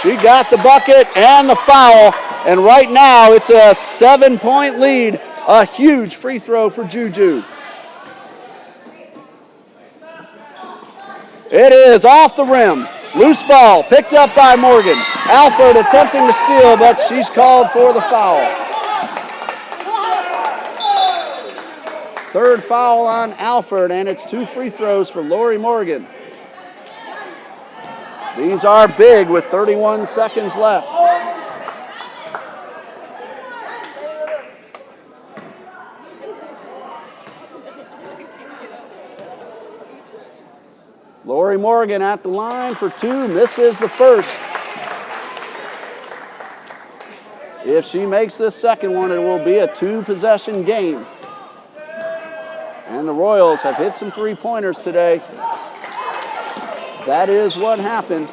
She got the bucket and the foul. And right now it's a 7-point lead. A huge free throw for Juju. It is off the rim. Loose ball picked up by Morgan. Alford attempting to steal, but she's called for the foul. Third foul on Alford, and it's 2 free throws for Lori Morgan. These are big with 31 seconds left. Lori Morgan at the line for 2, misses the first. If she makes this second one, it will be a 2-possession game. And the Royals have hit some 3-pointers today. That is what happened.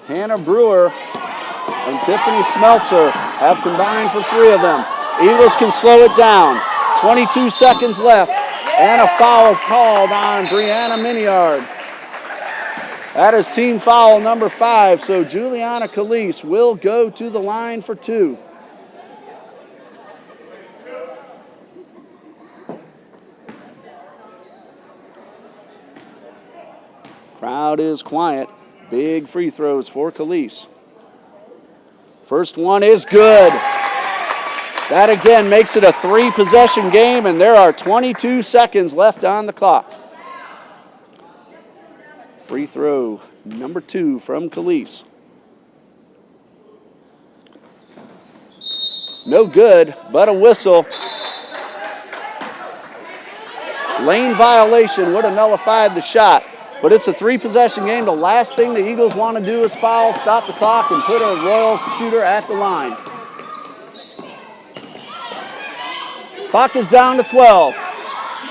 Hannah Brewer and Tiffany Smeltzer have combined for 3 of them. Eagles can slow it down. 22 seconds left. And a foul called on Brianna Miniard. That is team foul number 5, so Juliana Calise will go to the line for 2. Crowd is quiet. Big free throws for Calise. First one is good. That again makes it a 3-possession game, and there are 22 seconds left on the clock. Free throw number 2 from Calise. No good, but a whistle. Lane violation would have nullified the shot. but it's a 3-possession game. The last thing the Eagles want to do is foul, stop the clock, and put a Royal shooter at the line. Clock is down to 12.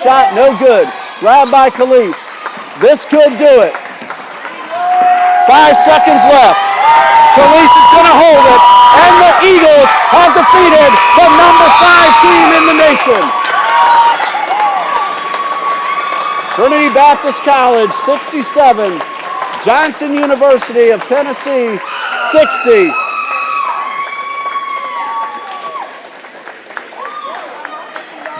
Shot no good. Grabbed by Calise. This could do it. 5 seconds left. Calise is going to hold it, and the Eagles have defeated the number 5 team in the nation. Trinity Baptist College 67, Johnson University of Tennessee 60.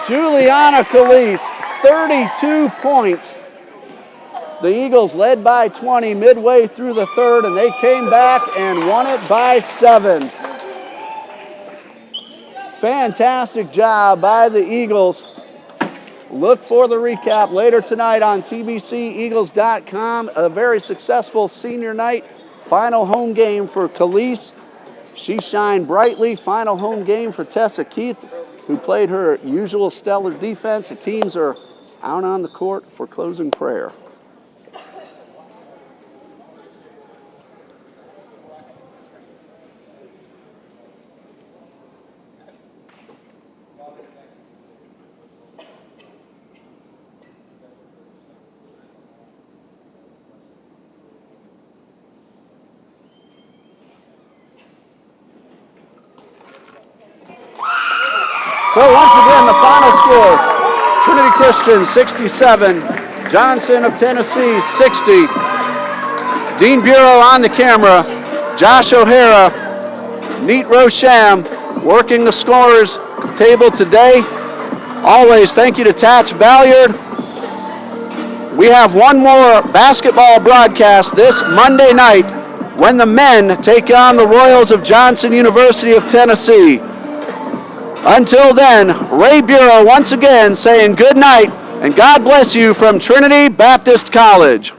Juliana Calise, 32 points. The Eagles led by 20 midway through the third, and they came back and won it by 7. Fantastic job by the Eagles. Look for the recap later tonight on TBCEagles.com. A very successful senior night. Final home game for Calise. She shined brightly. Final home game for Tessa Keith, who played her usual stellar defense. The teams are out on the court for closing prayer. So once again, the final score, Trinity Christian 67, Johnson of Tennessee 60. Dean Bureau on the camera, Josh O'Hara, Neat Rosham working the scorers table today. Always thank you to Tatch Balliard. We have one more basketball broadcast this Monday night when the men take on the Royals of Johnson University of Tennessee. Until then, Ray Bureau once again saying good night and God bless you from Trinity Baptist College.